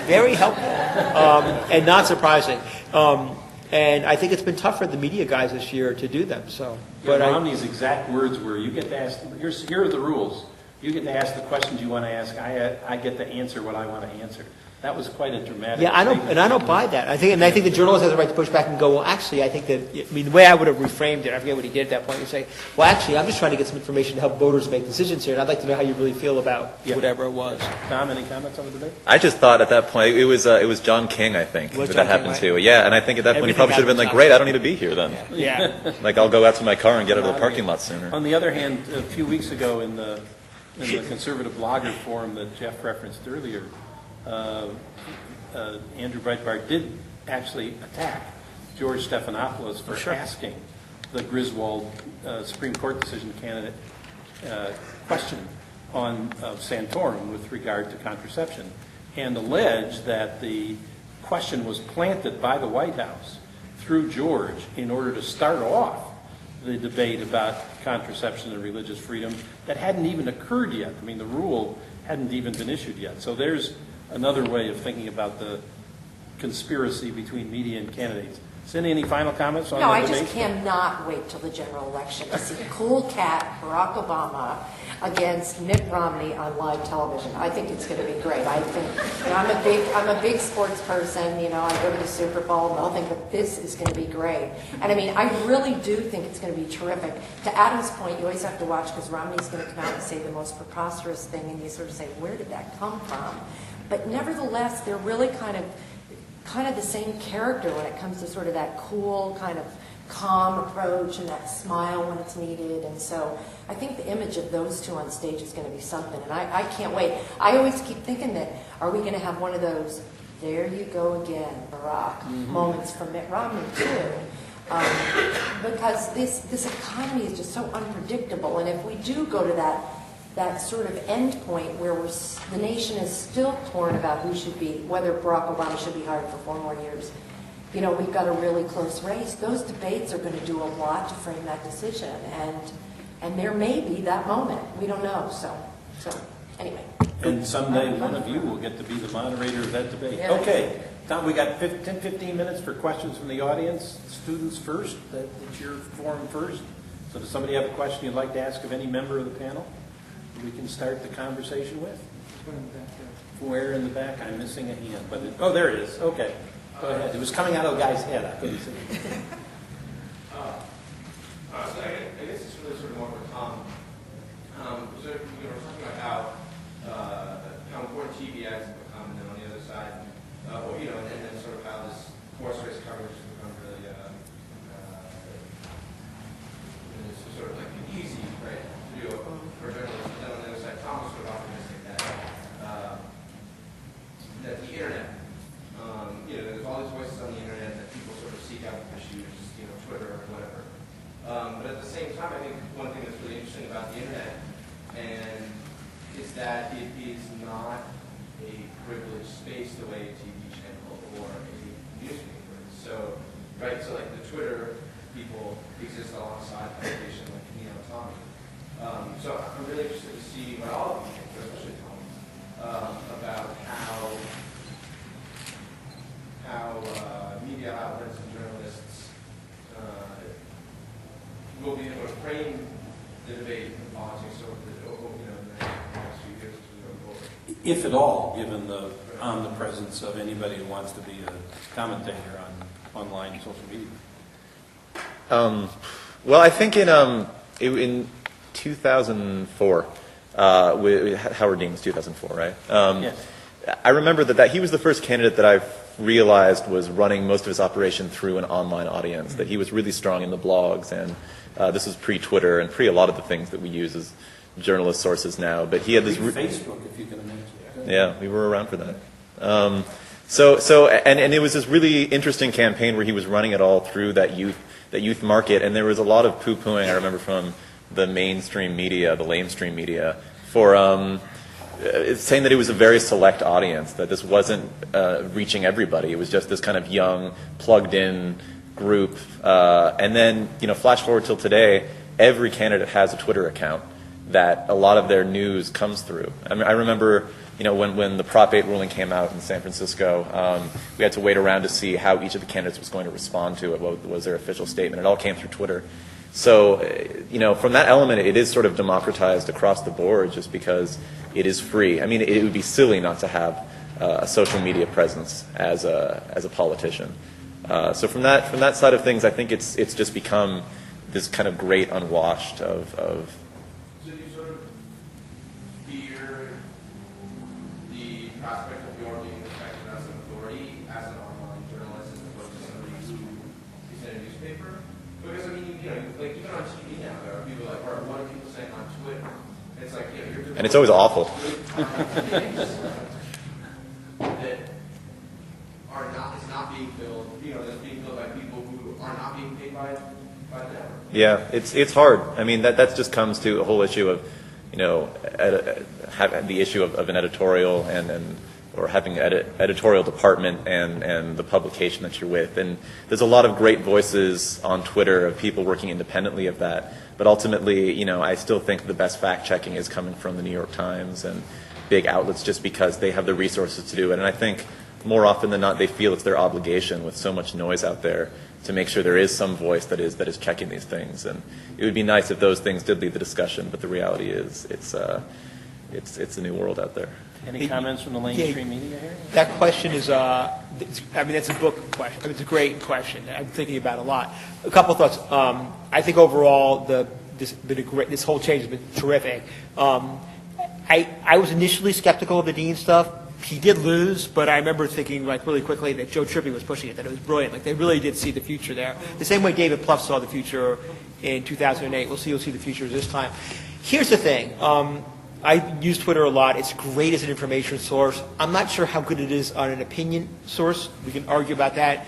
very helpful and not surprising. And And I think it's been tough for the media guys this year to do them. So, But Romney's exact words were, "You get to ask. Here are the rules. You get to ask the questions you want to ask. I get to answer what I want to answer." That was quite a dramatic. yeah, I don't buy that. I think the journalist has the right to push back and go, well, actually, I think that, I mean, the way I would have reframed it, I forget what he did at that point, you say, well, actually, I'm just trying to get some information to help voters make decisions here, and I'd like to know how you really feel about whatever it was. Tom, any comments on the debate? I just thought at that point, it was John King, I think, that happened to. Yeah, and I think at that point he probably should have been like, great, I don't need to be here then. Yeah. Like, I'll go out to my car and get out of the parking lot sooner. On the other hand, a few weeks ago in the conservative blogger forum that Jeff referenced earlier, Andrew Breitbart did actually attack George Stephanopoulos for asking the Griswold Supreme Court decision candidate question on Santorum with regard to contraception, and alleged that the question was planted by the White House through George in order to start off the debate about contraception and religious freedom that hadn't even occurred yet. I mean, the rule hadn't even been issued yet. So there's another way of thinking about the conspiracy between media and candidates. Cindy, any final comments on No, the I debate? just cannot wait till the general election to see cool cat Barack Obama against Mitt Romney on live television. I think it's going to be great. I think, you know, I'm a big sports person. You know, I go to the Super Bowl and I'll think that this is going to be great. And I mean, I really do think it's going to be terrific. To Adam's point, you always have to watch because Romney's going to come out and say the most preposterous thing, and you sort of say, where did that come from? But nevertheless, they're really kind of the same character when it comes to sort of that cool, kind of calm approach and that smile when it's needed. And so I think the image of those two on stage is going to be something. And I can't wait. I always keep thinking that, are we going to have one of those, there you go again, Barack, moments from Mitt Romney, too? Because this economy is just so unpredictable. And if we do go to that sort of end point where the nation is still torn about whether Barack Obama should be hired for 4 more years. You know, we've got a really close race. Those debates are going to do a lot to frame that decision, and there may be that moment. We don't know. So anyway. And someday one of you will get to be the moderator of that debate. Yeah. Okay, Tom, we got 15 minutes for questions from the audience. Students first. That's your forum first. So does somebody have a question you'd like to ask of any member of the panel? We can start the conversation with. Where in the back? I'm missing a hand, but there it is. Okay, go ahead. It was coming out of the guy's head. I couldn't see it. So I guess it's really sort of more for Tom. So we were talking about how important TV ads have become, and then on the other side, and then sort of how this horse race coverage has become really it's sort of like an easy, right, to do for journalists. And then on the other side, Tom was sort of optimistic that the internet, there's all these voices on the internet that people sort of seek out issues, Twitter or whatever. But at the same time, I think one thing that's really interesting about the internet is that it is not a privileged space the way a TV channel or a newspaper is. So like the Twitter people exist alongside publication like Tommy. So I'm really interested to see what all of you think, especially Tommy, about how media outlets and journalists will be able to frame the debate in politics over the next few years as we go forward. If at all, given the omnipresence of anybody who wants to be a commentator on online social media. Well, I think in 2004, Howard Dean's 2004, right? Yes. I remember that he was the first candidate that I realized was running most of his operation through an online audience, that he was really strong in the blogs, and this was pre-Twitter and pre a lot of the things that we use as journalist sources now. But he had this... Facebook, if you can imagine. Yeah, we were around for that. And it was this really interesting campaign where he was running it all through that youth market, and there was a lot of poo-pooing, I remember, from the mainstream media, the lamestream media, for saying that it was a very select audience, that this wasn't reaching everybody. It was just this kind of young, plugged-in group. And then, flash forward till today, every candidate has a Twitter account that a lot of their news comes through. I mean, I remember when the Prop 8 ruling came out in San Francisco, we had to wait around to see how each of the candidates was going to respond to it. What was their official statement? It all came through Twitter. So, from that element, it is sort of democratized across the board just because it is free. I mean, it would be silly not to have a social media presence as a politician. So from that side of things, I think it's just become this kind of great unwashed of. So do you sort of fear the prospect of your being respected as an authority, as an online journalist, as opposed to somebody who is in a newspaper? Because I mean, like even on TV now, there are people like, or what are people saying on Twitter? It's like, you're doing. And it's always awful. That are not, is not being filled, that's being filled by people who are not being paid by them. Yeah, it's hard. I mean, that just comes to a whole issue of, having the issue of an editorial or having an editorial department and the publication that you're with. And there's a lot of great voices on Twitter of people working independently of that. But ultimately, I still think the best fact-checking is coming from the New York Times and big outlets just because they have the resources to do it. And I think more often than not, they feel it's their obligation with so much noise out there to make sure there is some voice that is checking these things. And it would be nice if those things did lead the discussion, but the reality is it's a new world out there. Any comments from the mainstream media here? That question is, that's a book question. I mean, it's a great question. I'm thinking about it a lot. A couple thoughts. I think overall, this whole change has been terrific. I was initially skeptical of the Dean stuff. He did lose, but I remember thinking really quickly that Joe Trippi was pushing it, that it was brilliant. Like they really did see the future there. The same way David Plouffe saw the future in 2008. You'll see the future this time. Here's the thing. I use Twitter a lot. It's great as an information source. I'm not sure how good it is on an opinion source. We can argue about that.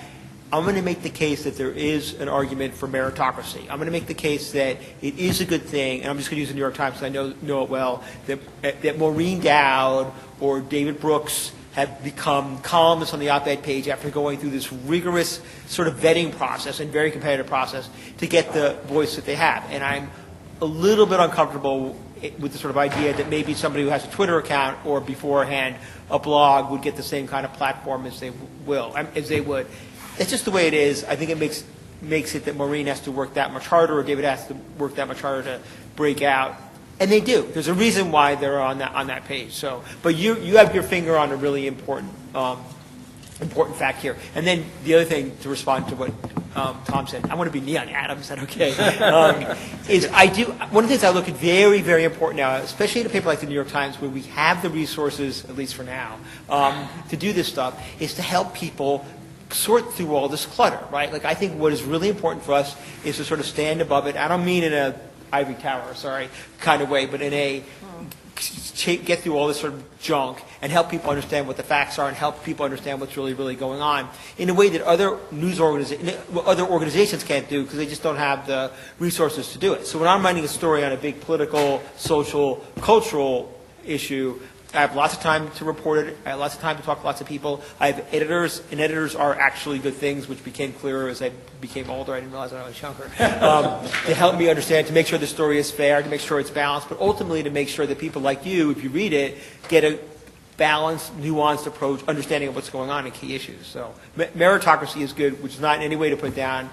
I'm going to make the case that there is an argument for meritocracy. I'm going to make the case that it is a good thing, and I'm just going to use the New York Times because I know it well, that Maureen Dowd or David Brooks have become columnists on the op-ed page after going through this rigorous sort of vetting process and very competitive process to get the voice that they have. And I'm a little bit uncomfortable with the sort of idea that maybe somebody who has a Twitter account or beforehand a blog would get the same kind of platform as they would. That's just the way it is. I think it makes it that Maureen has to work that much harder or David has to work that much harder to break out. And they do. There's a reason why they're on that page. So, but you have your finger on a really important fact here. And then the other thing to respond to what Tom said, I want to be Neon Adams. Is that okay? Is one of the things I look at very, very important now, especially in a paper like the New York Times, where we have the resources, at least for now, to do this stuff, is to help people sort through all this clutter, right? Like I think what is really important for us is to sort of stand above it. I don't mean in a ivory tower, kind of way, but in a get through all this sort of junk and help people understand what the facts are and help people understand what's really, really going on in a way that other organizations can't do because they just don't have the resources to do it. So when I'm writing a story on a big political, social, cultural issue, I have lots of time to report it. I have lots of time to talk to lots of people. I have editors, and editors are actually good things, which became clearer as I became older. I didn't realize I was younger. To help me understand, to make sure the story is fair, to make sure it's balanced, but ultimately to make sure that people like you, if you read it, get a balanced, nuanced approach, understanding of what's going on in key issues. So meritocracy is good, which is not in any way to put down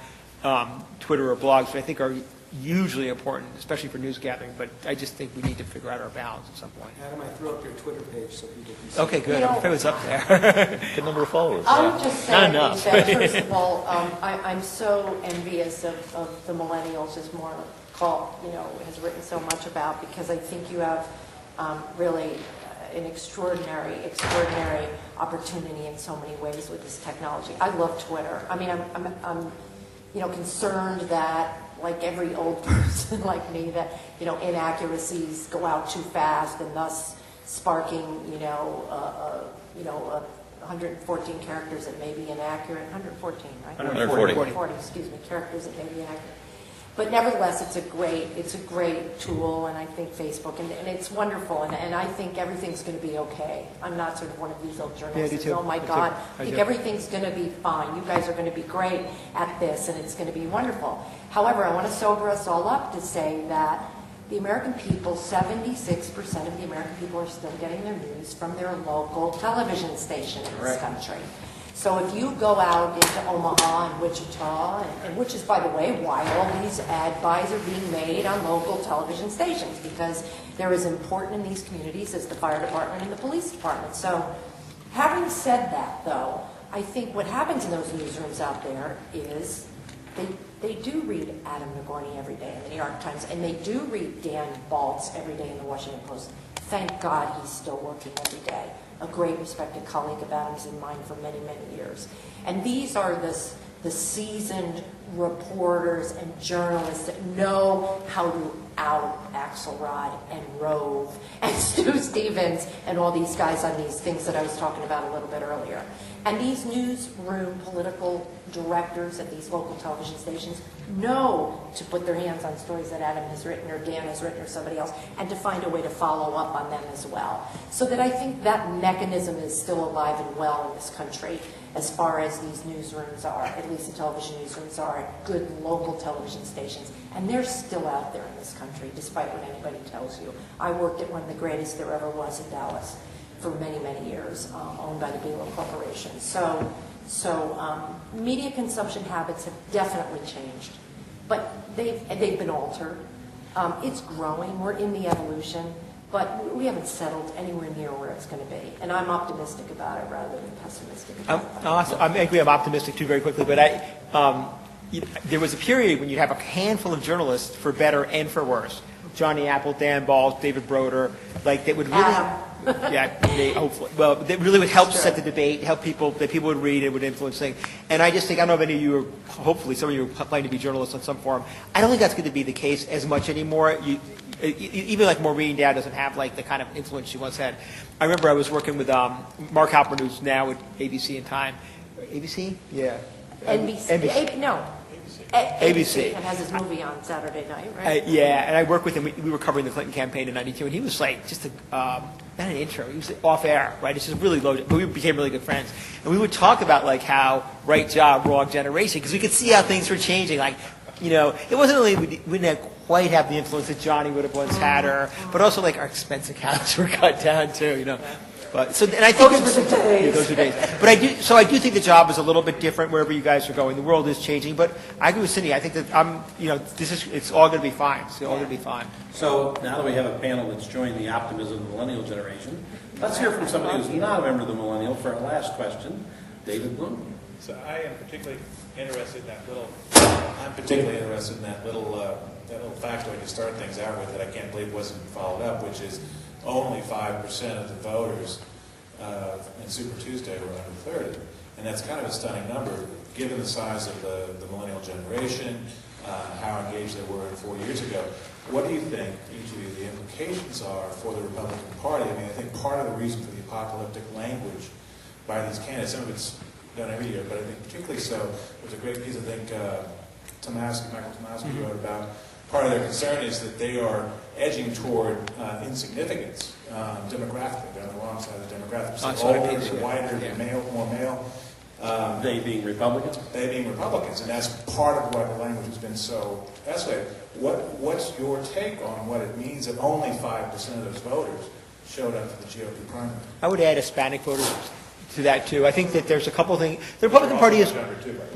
Twitter or blogs, but I think are usually important, especially for news gathering, but I just think we need to figure out our balance at some point. Adam, I threw up your Twitter page so people can see. Okay, good. I'm afraid it's up there. Good number of followers. I would just say Not that, first of all, I'm so envious of the millennials, as Maura has written so much about, because I think you have really an extraordinary opportunity in so many ways with this technology. I love Twitter. I mean, I'm concerned that, like every old person like me, that inaccuracies go out too fast and thus sparking 114 characters that may be inaccurate. 114, right? 140, excuse me, characters that may be inaccurate. But nevertheless, it's a great tool, and I think Facebook, and it's wonderful, and I think everything's going to be okay. I'm not sort of one of these old journalists. Oh my God, I think everything's going to be fine. You guys are going to be great at this, and it's going to be wonderful. However, I want to sober us all up to say that the American people, 76% of the American people are still getting their news from their local television station in this country. So if you go out into Omaha and Wichita, and which is, by the way, why all these ad buys are being made on local television stations, because they're as important in these communities as the fire department and the police department. So having said that, though, I think what happens in those newsrooms out there is they do read Adam Nagorny every day in the New York Times, and they do read Dan Baltz every day in the Washington Post. Thank God he's still working every day. A great respected colleague of Adam's in mine for many, many years. And these are the seasoned reporters and journalists that know how to out Axelrod and Rove and Stu Stevens and all these guys on these things that I was talking about a little bit earlier. And these newsroom political directors at these local television stations know to put their hands on stories that Adam has written or Dan has written or somebody else, and to find a way to follow up on them as well. So that I think that mechanism is still alive and well in this country as far as these newsrooms are, at least the television newsrooms are, at good local television stations. And they're still out there in this country, despite what anybody tells you. I worked at one of the greatest there ever was in Dallas for many, many years, owned by the Belo Corporation. So media consumption habits have definitely changed, but they've been altered. It's growing. We're in the evolution, but we haven't settled anywhere near where it's going to be. And I'm optimistic about it rather than pessimistic about it. I agree. I'm optimistic too, very quickly. But there was a period when you'd have a handful of journalists, for better and for worse. Johnny Apple, Dan Balls, David Broder, like that would really. Hopefully. Well, that really would help set the debate, help people, that people would read, it would influence things. And I just think, I don't know if any of you are, hopefully some of you are planning to be journalists in some form. I don't think that's going to be the case as much anymore. Even like Maureen Dowd doesn't have like the kind of influence she once had. I remember I was working with Mark Halpern, who's now at ABC and Time. ABC? Yeah. NBC. No. ABC. And has his movie on Saturday night, right? Yeah, and I worked with him. We were covering the Clinton campaign in '92, and he was like just not an intro. He was off air, right? It's just really low, but we became really good friends. And we would talk about like how right job, wrong generation, because we could see how things were changing. Like, it wasn't really, we didn't quite have the influence that Johnny would have once had, but also like our expense accounts were cut down too, But and I think those are days. But I do think the job is a little bit different wherever you guys are going. The world is changing, but I agree with Cindy. I think that it's all going to be fine. It's all going to be fine. So now that we have a panel that's joined the optimism of the millennial generation, let's hear from somebody who's not a member of the millennial for our last question, David Bloom. So I am particularly interested in that little. That little factoid to start things out with that I can't believe wasn't followed up, which is only 5% of the voters in Super Tuesday were under 30. And that's kind of a stunning number, given the size of the millennial generation, how engaged they were 4 years ago. What do you think, each of you, the implications are for the Republican Party? I mean, I think part of the reason for the apocalyptic language by these candidates, some of it's done every year, but I think particularly so, there's a great piece, I think, Michael Tomasky wrote about. Part of their concern is that they are edging toward insignificance demographically. They're on the wrong side of the demographic. So older, whiter, more male. They being Republicans? They being Republicans, and that's part of why the language has been so escalated. What's your take on what it means that only 5% of those voters showed up for the GOP primary? I would add Hispanic voters to that too. I think that there's a couple of things. The Republican Party is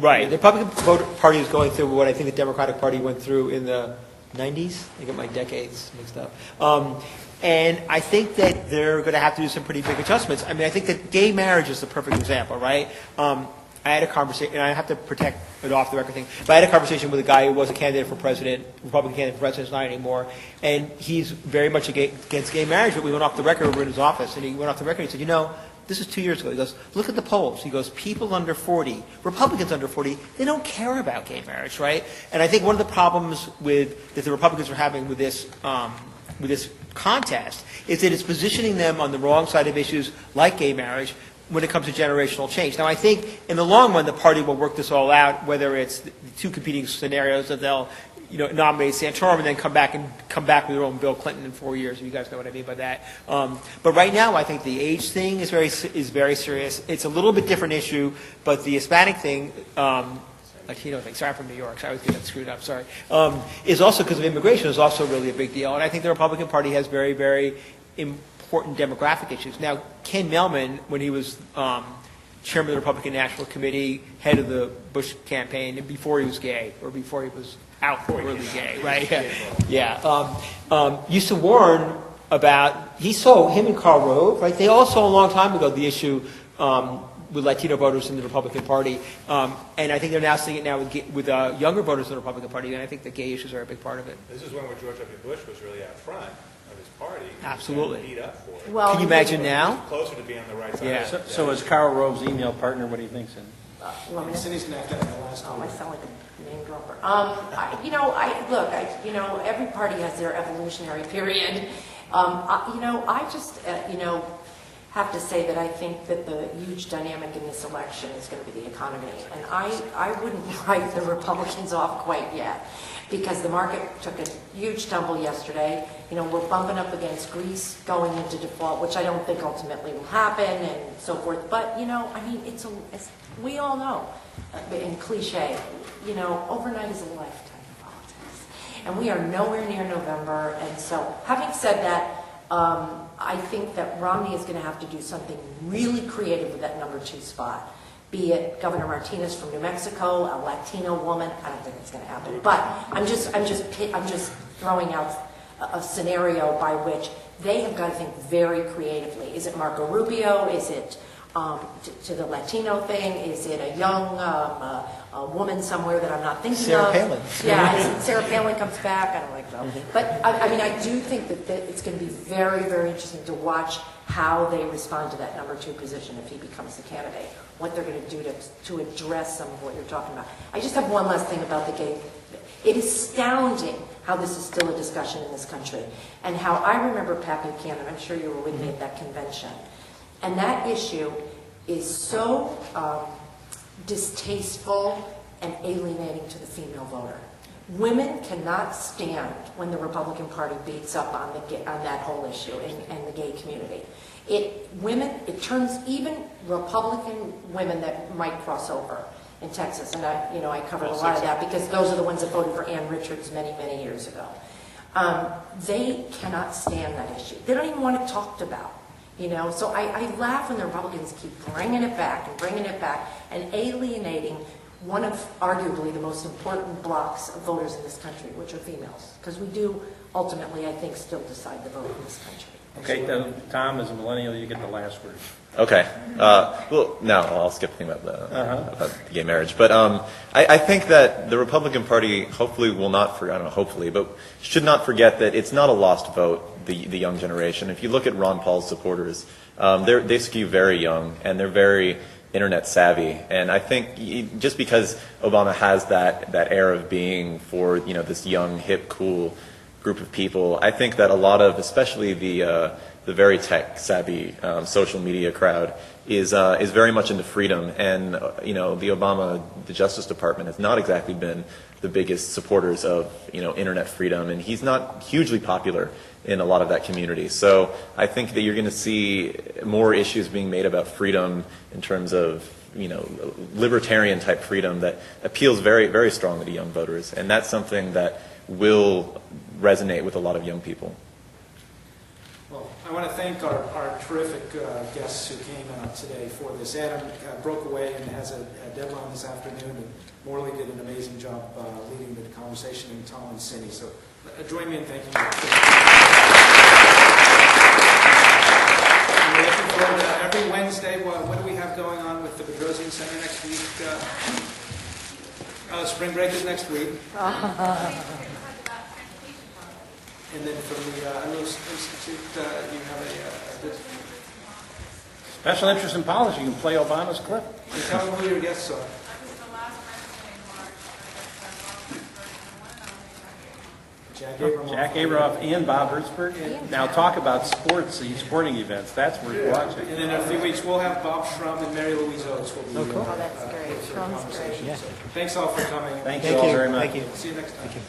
right. The Republican Party is going through what I think the Democratic Party went through in the 90s. I get my decades mixed up. And I think that they're going to have to do some pretty big adjustments. I mean, I think that gay marriage is the perfect example, right? I had a conversation, and I have to protect it off the record thing, but I had a conversation with a guy who was a candidate for president, Republican candidate for president, not anymore, and he's very much against gay marriage, but we went off the record, we were in his office, and he went off the record and he said, this is 2 years ago. He goes, look at the polls. He goes, people under 40, Republicans under 40, they don't care about gay marriage, right? And I think one of the problems that the Republicans are having with this contest is that it's positioning them on the wrong side of issues like gay marriage when it comes to generational change. Now, I think in the long run, the party will work this all out, whether it's the two competing scenarios that they'll nominate Santorum and then come back with their own Bill Clinton in 4 years. You guys know what I mean by that. But right now, I think the age thing is very serious. It's a little bit different issue, but the Hispanic thing, Latino thing. Sorry, I'm from New York, so I always get that screwed up, sorry. Is also because of immigration is also really a big deal. And I think the Republican Party has very, very important demographic issues. Now, Ken Mehlman, when he was chairman of the Republican National Committee, head of the Bush campaign, and before he was gay, or before he was outwardly gay, right? Yeah. Used to warn about, him and Karl Rove, right? They all saw a long time ago the issue with Latino voters in the Republican Party. And I think they're now seeing it now with younger voters in the Republican Party, and I think the gay issues are a big part of it. This is one where George W. Bush was really out front of his party. Absolutely. Beat up for it. Well, Can you imagine now? Closer to being on the right side. Yeah. So is Karl Rove's email partner, what do you think, Cindy? Cindy's going to have to have the last Oh, I word. sound like a name dropper. Every party has their evolutionary period. I just, have to say that I think that the huge dynamic in this election is going to be the economy. And I wouldn't write the Republicans off quite yet, because the market took a huge tumble yesterday. We're bumping up against Greece going into default, which I don't think ultimately will happen, and so forth. But, it's we all know, in cliche, overnight is a lifetime of politics. And we are nowhere near November. And so, having said that, I think that Romney is going to have to do something really creative with that number 2 spot. Be it Governor Martinez from New Mexico, a Latino woman. I don't think it's going to happen. But I'm just throwing out a scenario by which they have got to think very creatively. Is it Marco Rubio? Is it to the Latino thing? Is it a young a woman somewhere that I'm not thinking Sarah of? Palin. Yeah, Sarah Palin comes back. I don't like that. But I do think that it's going to be very, very interesting to watch how they respond to that number 2 position if he becomes the candidate. What they're going to do to address some of what you're talking about. I just have one last thing about the gay. It is astounding how this is still a discussion in this country, and how I remember Pat Buchanan. I'm sure you were with me at that convention, and that issue is so distasteful and alienating to the female voter. Women cannot stand when the Republican Party beats up on that whole issue and the gay community. It turns even Republican women that might cross over in Texas, and I covered a lot of that because those are the ones that voted for Ann Richards many, many years ago. They cannot stand that issue. They don't even want it talked about. So I laugh when the Republicans keep bringing it back and alienating one of arguably the most important blocks of voters in this country, which are females, because we do ultimately, I think, still decide the vote in this country. Okay, Tom, as a millennial, you get the last word. Okay. No, I'll skip the thing about the gay marriage. But I think that the Republican Party hopefully will not forget, I don't know, hopefully, but should not forget that it's not a lost vote, the young generation. If you look at Ron Paul's supporters, they skew very young, and they're very internet savvy. And I think just because Obama has that air of being for, this young, hip, cool group of people, I think that a lot of, especially the very tech-savvy social media crowd is very much into freedom. And the Justice Department has not exactly been the biggest supporters of internet freedom, and he's not hugely popular in a lot of that community. So I think that you're going to see more issues being made about freedom in terms of libertarian type freedom that appeals very, very strongly to young voters, and that's something that will resonate with a lot of young people. Well, I want to thank our terrific guests who came out today for this. Adam broke away and has a deadline this afternoon, and Morley did an amazing job leading the conversation, and Tom and Cindy. So join me in thanking you. We're looking forward to every Wednesday. What do we have going on with the Bedrosian Center next week? Spring break is next week. And then from the Unruh Institute, you have a Special interest in policy, you can play Obama's clip. tell them who your guests are. Jack Abramoff and Bob Hertzberg. Now talk about sports, these sporting events. That's worth watching. And then in a few weeks, we'll have Bob Schrum and Mary Louise Oates. Will be, Oh, that's great. Shrum's great. Thanks all for coming. Thank you all very much. Thank you. See you next time. Thank you.